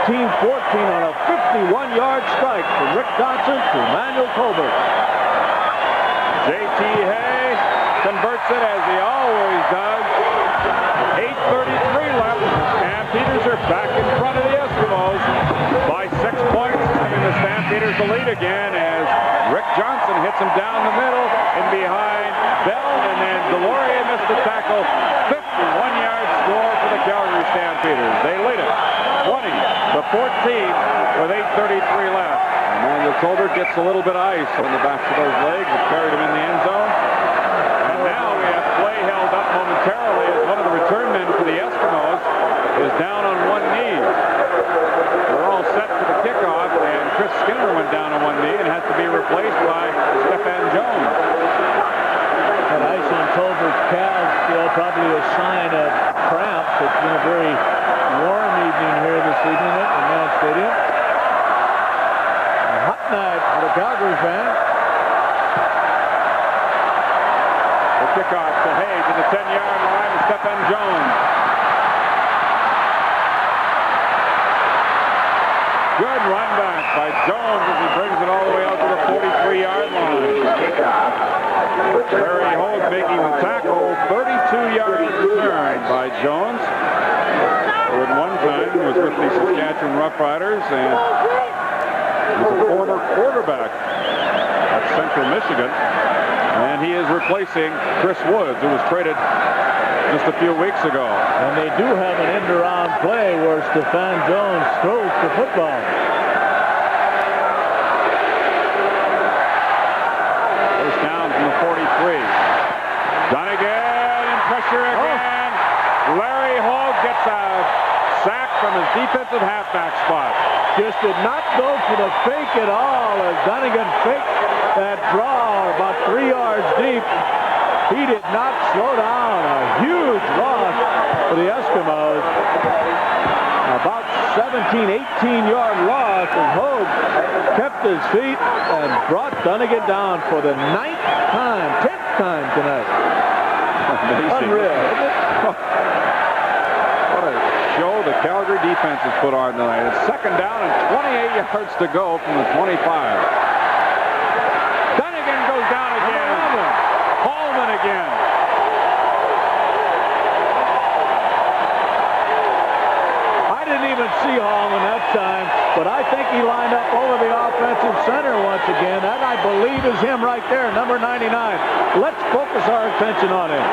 19-14 on a 51-yard strike from Rick Johnson to Emmanuel Colbert. J.T. Hay converts it as he always does. 8:33 left. The Stampeders are back in front of the Eskimos by 6 points, giving the Stampeders the lead again as Rick Johnson hits him down the middle and behind Bell, and then DeLorean missed the tackle. 51-yard score for the Calgary Stampeders. They lead it 20-14 with 8:33 left. Emmanuel Colbert gets a little bit of ice on the backs of those legs. It carried him in the end zone. And now we have play held up momentarily as one of the return men for the Eskimos is down on one knee. They're all set for the kickoff, and Chris Skinner went down on one knee and has to be replaced by Stephan Jones. That ice on Colbert's calves, still probably a sign of cramps. It's been a very warm evening here this evening at McMahon Stadium. A hot night for the Calgary fans. The kickoff to Hayes at the 10-yard line to Stephen Jones. Good run back by Jones as he brings it all the way out to the 43-yard line. Larry Hogue making the tackle. 32-yard return by Jones. Who at one time was with the Saskatchewan Roughriders and was a former quarterback at Central Michigan. And he is replacing Chris Woods, who was traded just a few weeks ago. And they do have an end-around play where Stephen Jones throws the football. First down from the 43. Dunnigan in pressure again. Larry Hogue gets a sack from his defensive halfback spot. Just did not go for the fake at all as Dunnigan faked that draw about 3 yards deep. He did not slow down. A huge loss for the Eskimos. About 17, 18-yard loss as Hogue kept his feet and brought Dunnigan down for the 10th time tonight. Amazing. Unreal, isn't it? What a show the Calgary defense has put on tonight. It's second down and 28 yards to go from the 25. Dunnigan goes down again. Holman again. I didn't even see Holman that time, but I think he lined up over the offensive center once again. That, I believe, is him right there, number 99. Let's focus our attention on him.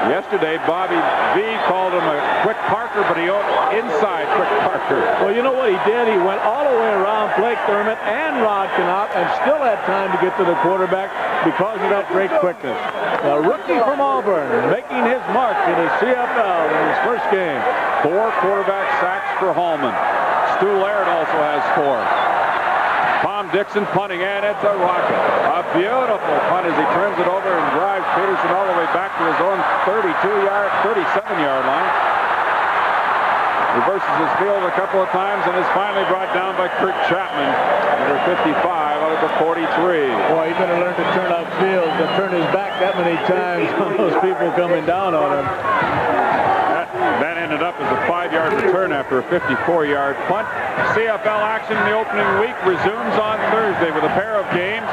Yesterday, Bobby V called him a quick Parker, but he inside quick Parker. Well, you know what he did? He went all the way around Blake Thurman and Rod Knopp and still had time to get to the quarterback because of that great quickness. A rookie from Auburn making his mark in the CFL in his first game. 4 quarterback sacks for Holman. Stu Laird also has 4. Tom Dixon punting, and it's a rocket. A beautiful punt as he turns it over and drives Peterson all the way back to his own 37-yard line. Reverses his field a couple of times and is finally brought down by Kirk Chapman, number 55 out of the 43. Boy, he better learn to turn upfield, to turn his back that many times on those people coming down on him. That ended up as a 5-yard return after a 54-yard punt. CFL action in the opening week resumes on Thursday with a pair of games.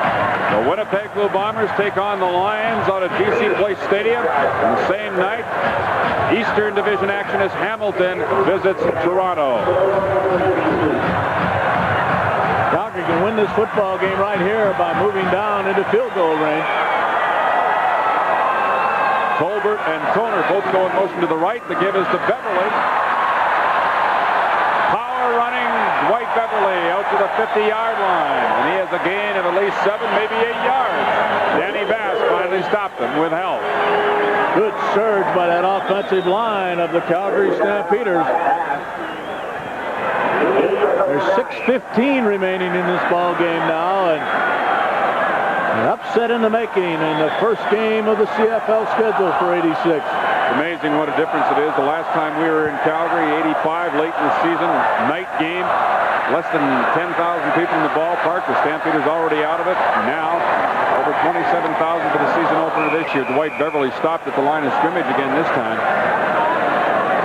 The Winnipeg Blue Bombers take on the Lions out at BC Place Stadium. On the same night, Eastern Division action as Hamilton visits Toronto. Calgary can win this football game right here by moving down into field goal range. Tolbert and Toner both go in motion to the right. The give is to Beverly. Power running, Dwight Beverly out to the 50-yard line. And he has a gain of at least 7, maybe 8 yards. Danny Bass finally stopped him with help. Good surge by that offensive line of the Calgary Stampeders. There's 6:15 remaining in this ball game now, and an upset in the making in the first game of the CFL schedule for 86. Amazing what a difference it is. The last time we were in Calgary, 85, late in the season, night game, less than 10,000 people in the ballpark. The Stampeders already out of it. Now, over 27,000 for the season opener this year. Dwight Beverly stopped at the line of scrimmage again this time.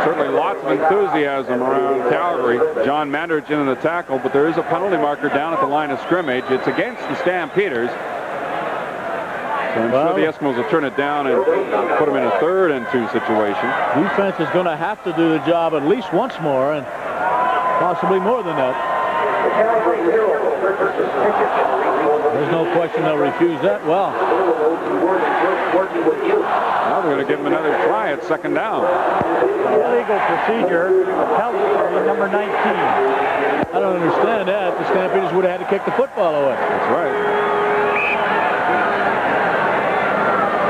Certainly lots of enthusiasm around Calgary. John Mandridge in the tackle, but there is a penalty marker down at the line of scrimmage. It's against the Stampeders. So I'm sure the Eskimos will turn it down and put them in a 3rd and 2 situation. Defense is going to have to do the job at least once more, and possibly more than that. There's no question they'll refuse that. Well, now they're going to give him another try at second down. Illegal procedure, penalty number 19. I don't understand that. The Stampeders would have had to kick the football away. That's right.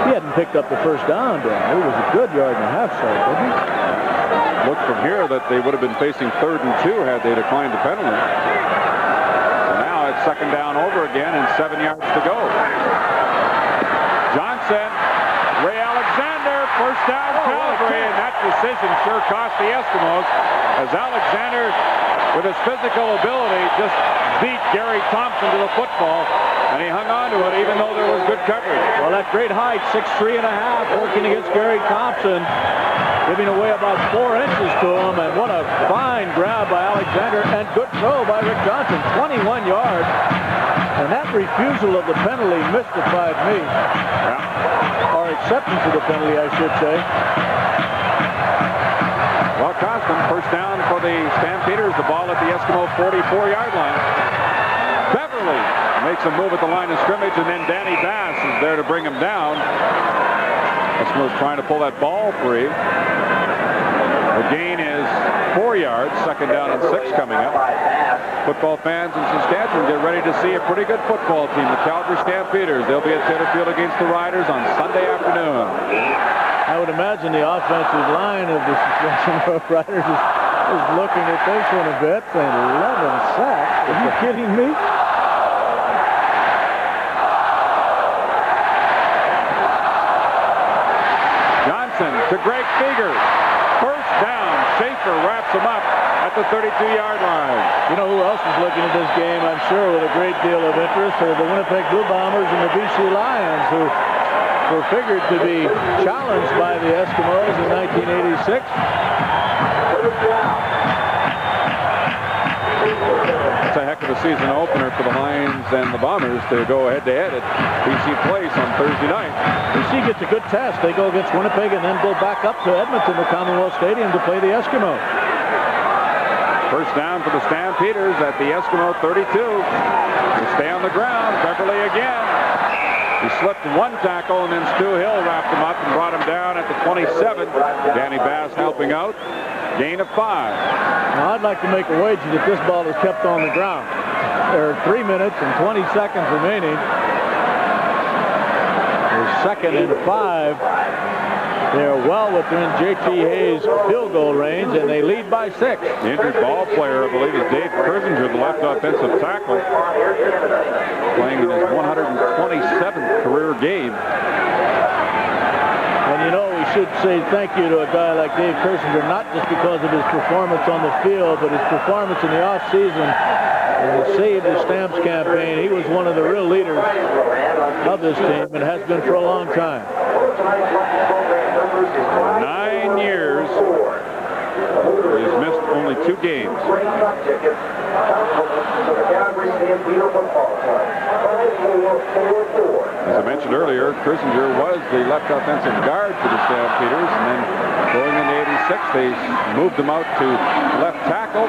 He hadn't picked up the first down, Dan. It was a good 1.5 yard shot, didn't he? Looked from here that they would have been facing 3rd and 2 had they declined the penalty. So now it's second down over again and 7 yards to go. Johnson Ray Alexander, first down Calgary, and that decision sure cost the Eskimos as Alexander, with his physical ability, just beat Gary Thompson to the football, and he hung on to it even though there was good coverage. Well, that great height, 6'3 and a half, working against Gary Thompson, giving away about 4 inches to him, and what a fine grab by Alexander, and good throw by Rick Johnson, 21 yards. And that refusal of the penalty mystified me. Yeah. Or acceptance of the penalty, I should say. Well, cost them. First down for the Stampeders. The ball at the Eskimo 44-yard line. Beverly makes a move at the line of scrimmage, and then Danny Bass is there to bring him down. Eskimos trying to pull that ball free. The gain is 4 yards. Second down and 6 coming up. Football fans in Saskatchewan get ready to see a pretty good football team, the Calgary Stampeders. They'll be at Taylor Field against the Riders on Sunday afternoon. I would imagine the offensive line of the Saskatchewan Riders is looking at this one a bit, saying 11 sacks. Are you kidding me? Johnson to Greg Feger. First down. Schaefer wraps him up at the 32-yard line. You know who else is looking at this game, I'm sure, with a great deal of interest, are the Winnipeg Blue Bombers and the BC Lions, who were figured to be challenged by the Eskimos in 1986. It's a heck of a season opener for the Lions and the Bombers to go head-to-head at BC Place on Thursday night. BC gets a good test. They go against Winnipeg and then go back up to Edmonton, the Commonwealth Stadium, to play the Eskimos. First down for the Stampeders at the Eskimo 32. They stay on the ground. Beverly again. He slipped one tackle, and then Stu Hill wrapped him up and brought him down at the 27. Danny Bass helping out. Gain of 5. Now, I'd like to make a wager that this ball is kept on the ground. There are 3 minutes and 20 seconds remaining. There's 2nd and 5. They're well within J.T. Hayes' field goal range, and they lead by 6. The injured ball player, I believe, is Dave Kirsinger, the left offensive tackle, playing in his 127th career game. And you know, we should say thank you to a guy like Dave Kirsinger, not just because of his performance on the field, but his performance in the offseason and the Save the Stamps campaign. He was one of the real leaders of this team and has been for a long time. 9 years. He's missed only 2 games. As I mentioned earlier, Kirsinger was the left offensive guard for the Stampeders, and then going into 86, they moved him out to left tackle.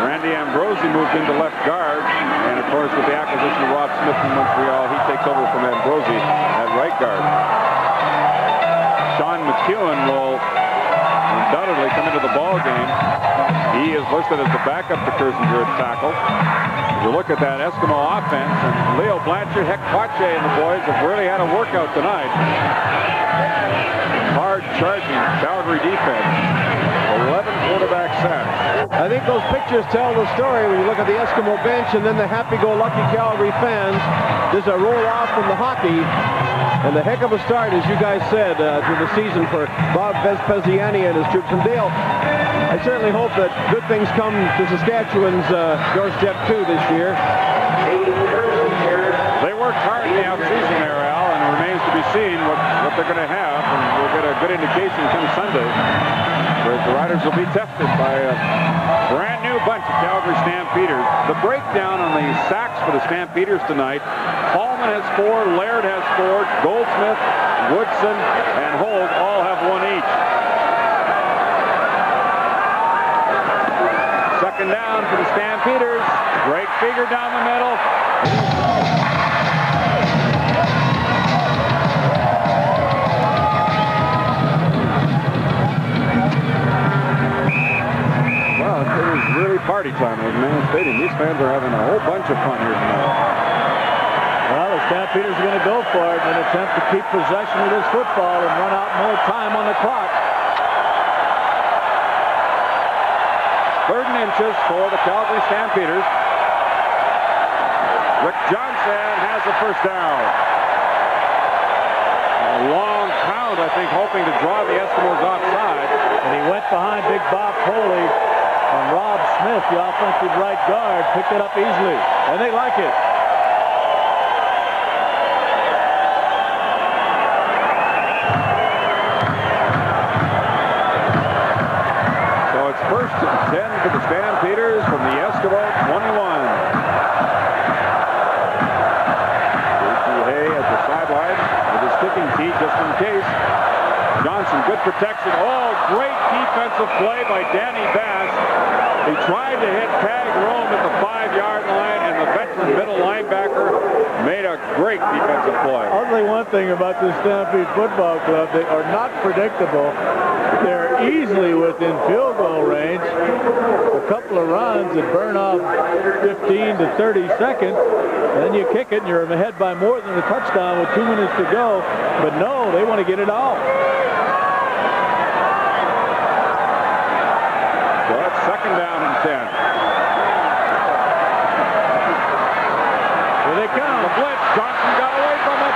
Randy Ambrosi moved into left guard, and of course with the acquisition of Rob Smith from Montreal, he takes over from Ambrosi at right guard. Sean McEwen will undoubtedly come into the ball game. He is listed as the backup to Kirsinger at tackle. If you look at that Eskimo offense, and Leo Blanchard, Heck Pache, and the boys have really had a workout tonight. Hard charging Calgary defense. 11 quarterback sacks. I think those pictures tell the story when you look at the Eskimo bench and then the happy-go-lucky Calgary fans. There's a roll-off from the hockey. And the heck of a start, as you guys said, to the season for Bob Vespasiani and his troops. And Dale, I certainly hope that good things come to Saskatchewan's doorstep too this year. They worked hard in the offseason there, Al, and it remains to be seen what they're going to have. And we'll get a good indication come Sunday, where the Riders will be tested by a brand new bunch of Calgary Stampeders. The breakdown on the sacks for the Stampeders tonight: Hallman has 4, Laird has 4, Goldsmith, Woodson, and Holt all have 1 each. Second down for the Stampeders. Great figure down the middle. Well, it was really party time at Mann Stadium. These fans are having a whole bunch of fun here tonight. Well, the Stampeders are going to go for it in an attempt to keep possession of this football and run out more time on the clock. 3rd and inches for the Calgary Stampeders. Rick Johnson has the first down. A long around, I think, hoping to draw the Eskimos offside. And he went behind Big Bob Foley, and Rob Smith, the offensive right guard, picked it up easily. And they like it. So it's 1st and 10 for the Stampeders from the Eskimo 21. Hay at the sideline with his kicking tee just in case. Johnson, good protection. Oh, great defensive play by Danny Bass. He tried to hit Tag Rome at the 5-yard line, and the veteran middle linebacker made a great defensive play. I'll say one thing about the Stampede Football Club. They are not predictable. They're easily within field goal range. A couple of runs that burn off 15 to 30 seconds. And then you kick it, and you're ahead by more than a touchdown with 2 minutes to go. But no, they want to get it out. So that's 2nd down and 10. Here they come. The blitz. Johnson got away from it.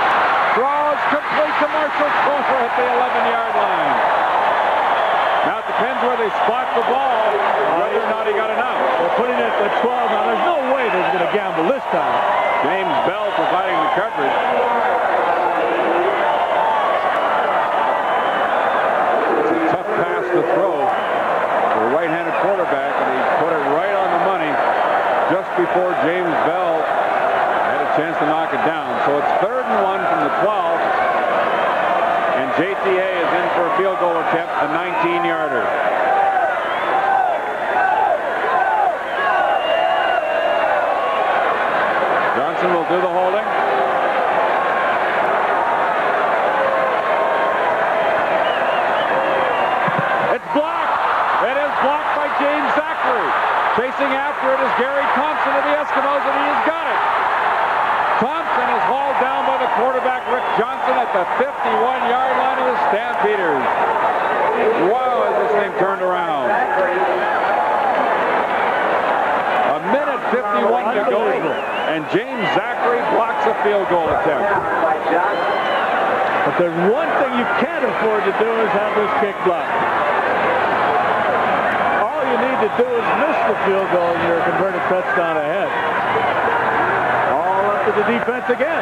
Throws complete to Marshall Cofer at the 11-yard line. Now it depends where they spot the ball, whether or not he got it out. They're putting it at 12. Now, there's no way they're going to gamble this time. James Bell providing the coverage. It's a tough pass to throw for a right-handed quarterback, and he put it right on the money just before James Bell had a chance to knock it down. So it's 3rd and 1 from the 12. And JTA is in for a field goal attempt, a 19-yarder. Johnson will do the holding. It's blocked. It is blocked by James Zachary. Chasing after it is Gary Thompson of the Eskimos, and he has got it. Thompson is hauled down by the quarterback, Rick Johnson, at the 51-yard line of the Stampeders. Wow, has this thing turned around. A minute 51 to go, and James Zachary blocks a field goal attempt. But there's one thing you can't afford to do is have this kick blocked. All you need to do is miss the field goal and you're a converted touchdown ahead. To the defense again.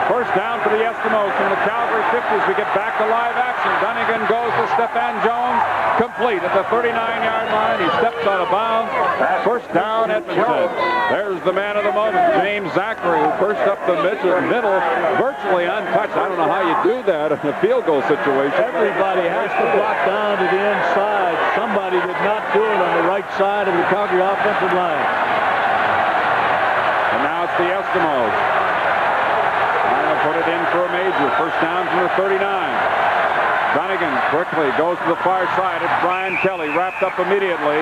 1st down for the Eskimos from the Calgary 50 as we get back to live action. Dunnigan goes to Stephan Jones, complete at the 39-yard line. He steps out of bounds. 1st down, Edmonton. There's the man of the moment, James Zachary, who burst up the middle, virtually untouched. I don't know how you do that in a field goal situation. Everybody has to block down to the inside. Somebody did not do it on the right side of the Calgary offensive line. Now it's the Eskimos. Trying to put it in for a major. 1st down from the 39. Dunnigan quickly goes to the far side. It's Brian Kelly, wrapped up immediately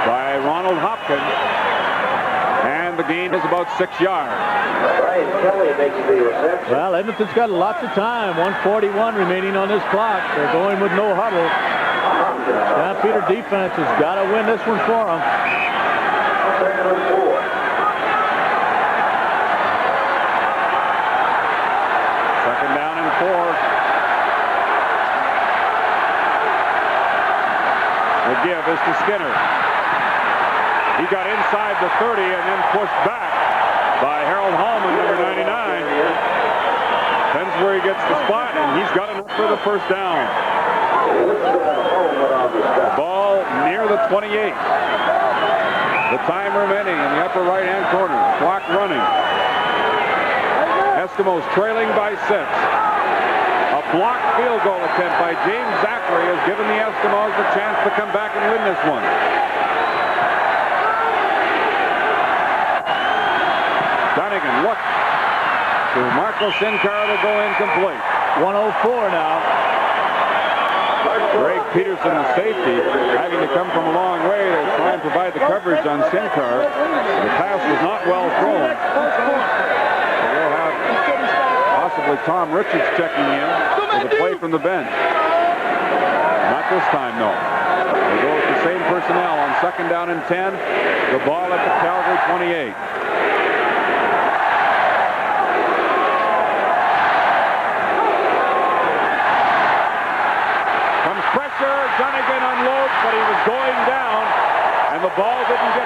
by Ronald Hopkins. And the gain is about 6 yards. Brian Kelly makes the reception. Well, Edmonton's got lots of time. 1:41 remaining on this clock. They're going with no huddle. Stampeder defense has got to win this one for them. 2nd and 4. The give is to Skinner. He got inside the 30 and then pushed back by Harold Hallman, number 99. Depends where he gets the spot, and he's got enough for the 1st down. The ball near the 28. The time remaining in the upper right-hand corner. Clock running. Eskimos trailing by 6. A blocked field goal attempt by James Zachary has given the Eskimos the chance to come back and win this one. Dunnigan look to Marco Sincar to go incomplete. 1:04 now. Greg Peterson, the safety, having to come from a long way to try and provide the coverage on Sincar. The pass was not well thrown. We'll have possibly Tom Richards checking in with a play from the bench. Not this time, no. They go with the same personnel on 2nd down and 10. The ball at the Calgary 28.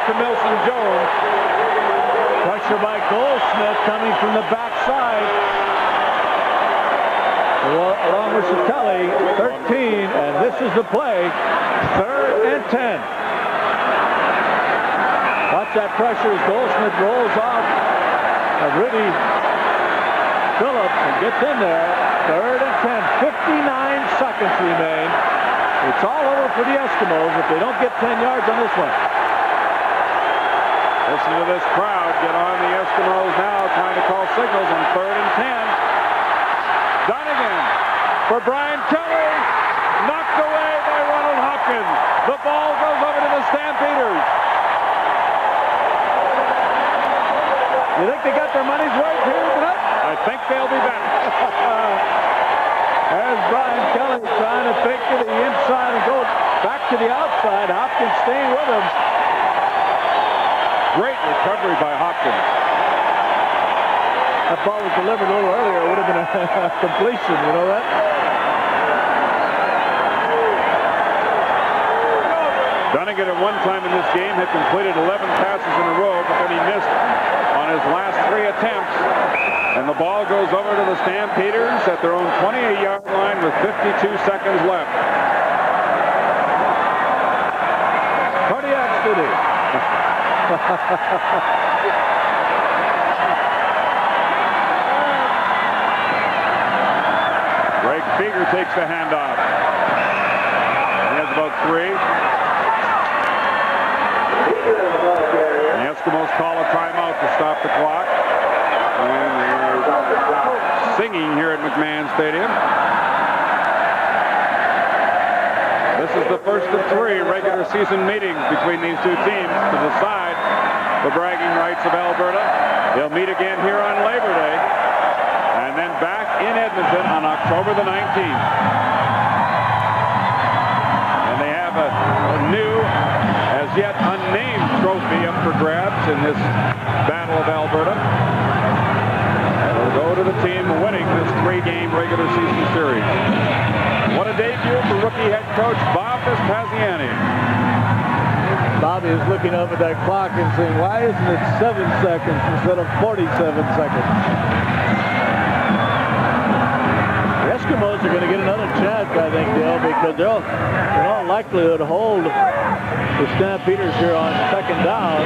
to Milson Jones. Pressure by Goldsmith coming from the backside. Along with Satelli, 13, and this is the play. 3rd and 10. Watch that pressure as Goldsmith rolls off. Rudy Phillips and gets in there. 3rd and 10. 59 seconds remain. It's all over for the Eskimos if they don't get 10 yards on this one. Listen to this crowd get on the Eskimos now, trying to call signals on 3rd and 10. Dunnigan for Brian Kelly. Knocked away by Ronald Hopkins. The ball goes over to the Stampeders. You think they got their money's worth here tonight? I think they'll be back. There's Brian Kelly trying to fake to the inside and go back to the outside. Hopkins staying with him. Great recovery by Hopkins. That ball was delivered a little earlier. It would have been a completion, you know that? Dunnigan at one time in this game had completed 11 passes in a row, but then he missed on his last 3 attempts. And the ball goes over to the Stampeders at their own 28-yard line with 52 seconds left. Cardiac City. Greg Feger takes the handoff. He has about 3. The Eskimos call a timeout to stop the clock. And they are singing here at McMahon Stadium. This is the first of 3 regular season meetings between these two teams to decide the bragging rights of Alberta. They'll meet again here on Labor Day and then back in Edmonton on October the 19th. And they have a new, as yet unnamed trophy up for grabs in this Battle of Alberta. It'll go to the team winning this 3-game regular season series. What a debut for rookie head coach Bob Vespasiani. Bobby is looking up at that clock and saying, why isn't it 7 seconds instead of 47 seconds? The Eskimos are going to get another chance, I think, Dale, because they'll in all likelihood hold the Stampeders here on 2nd down.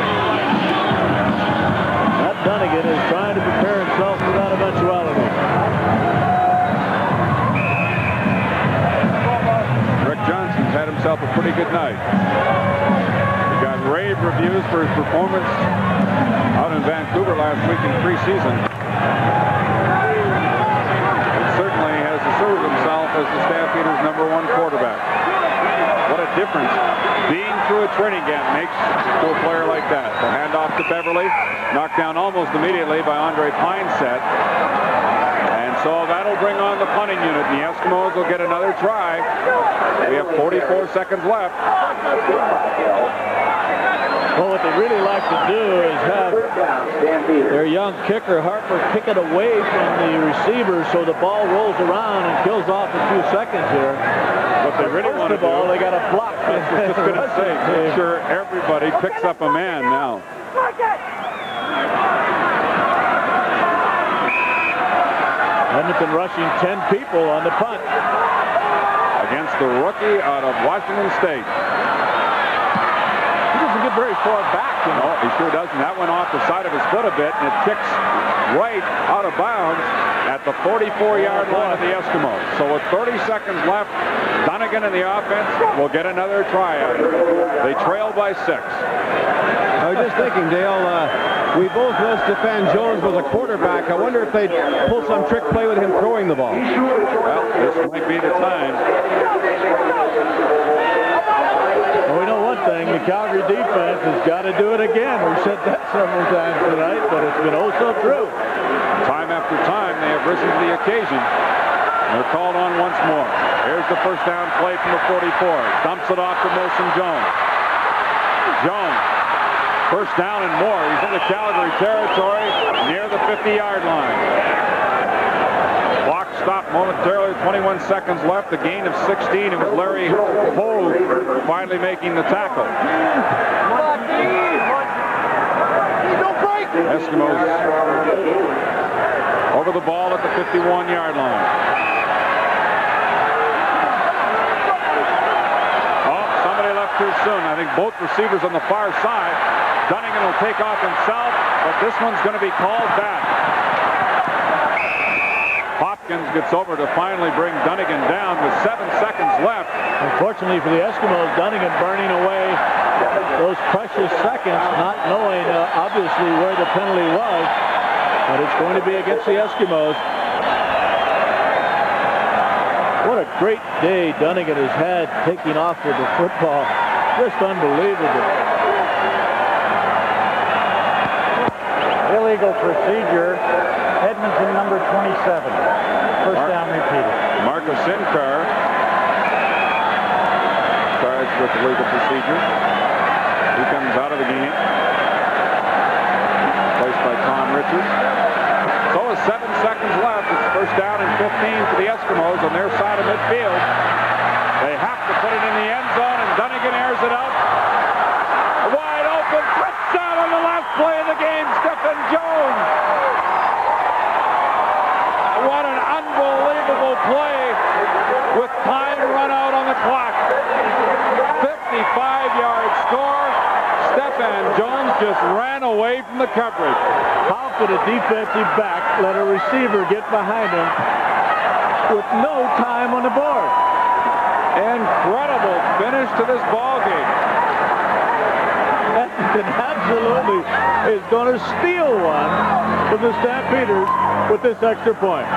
That Dunnigan is trying to prepare himself for that eventuality. Rick Johnson's had himself a pretty good night. He got rave reviews for his performance out in Vancouver last week in preseason. And certainly has asserted himself as the Stampeders' #1 quarterback. What a difference being through a training camp makes to a player like that. The handoff to Beverly, knocked down almost immediately by Andre Pineset. And so that'll bring on the punting unit. The Eskimos will get another try. We have 44 seconds left. Well, what they really like to do is have their young kicker, Harper, kick it away from the receiver so the ball rolls around and kills off a few seconds here. What they really want to do, they got to block. I was just going to say, make sure everybody picks up a man now. Edmonton rushing 10 people on the punt. Against the rookie out of Washington State. He doesn't get very far back, you know. He sure doesn't. That went off the side of his foot a bit, and it kicks right out of bounds at the 44-yard line of the Eskimos. So with 30 seconds left, Dunnigan and the offense will get another try out. They trail by 6. I was just thinking, Dale, we both know Stefan Jones was a quarterback. I wonder if they'd pull some trick play with him throwing the ball. Well, this might be the time. Well, we know one thing, the Calgary defense has got to do it again. We've said that several times tonight, but it's been oh so true. Time after time, they have risen to the occasion. They're called on once more. Here's the first down play from the 44. Dumps it off to Milson Jones. Jones, first down and more. He's into Calgary territory near the 50-yard line. Clock stopped momentarily, 21 seconds left, a gain of 16. It was Larry Hogue finally making the tackle. Eskimos over the ball at the 51-yard line. Oh, somebody left too soon. I think both receivers on the far side. Dunnigan will take off himself, but this one's going to be called back. Hopkins gets over to finally bring Dunnigan down with 7 seconds left. Unfortunately for the Eskimos, Dunnigan burning away those precious seconds, not knowing obviously where the penalty was, but it's going to be against the Eskimos. What a great day Dunnigan has had taking off with the football. Just unbelievable. Illegal procedure. Edmonton number 27. First down repeated. Marcus Sinclair charged with illegal procedure. He comes out of the game. Placed by Tom Richards. So with 7 seconds left, it's first down and 15 for the Eskimos on their side of midfield. They have to put it in the end zone, and Dunnigan airs it out. Wide open, touchdown on the last play of the game, Stephen Jones. What an unbelievable play with time run out on the clock. 55-yard score. Stephen Jones just ran away from the coverage. How could a defensive back let a receiver get behind him with no time on the board? Incredible finish to this ball game. Edmonton absolutely is going to steal one from the Stampeders with this extra point.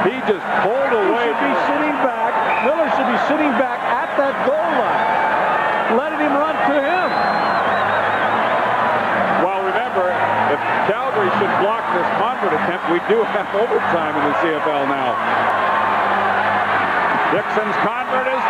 He just pulled away. He should be sitting back. Miller should be sitting back at that goal line, letting him run to him. Well, remember, if Calgary should block this convert attempt, we do have overtime in the CFL now. Dixon's convert is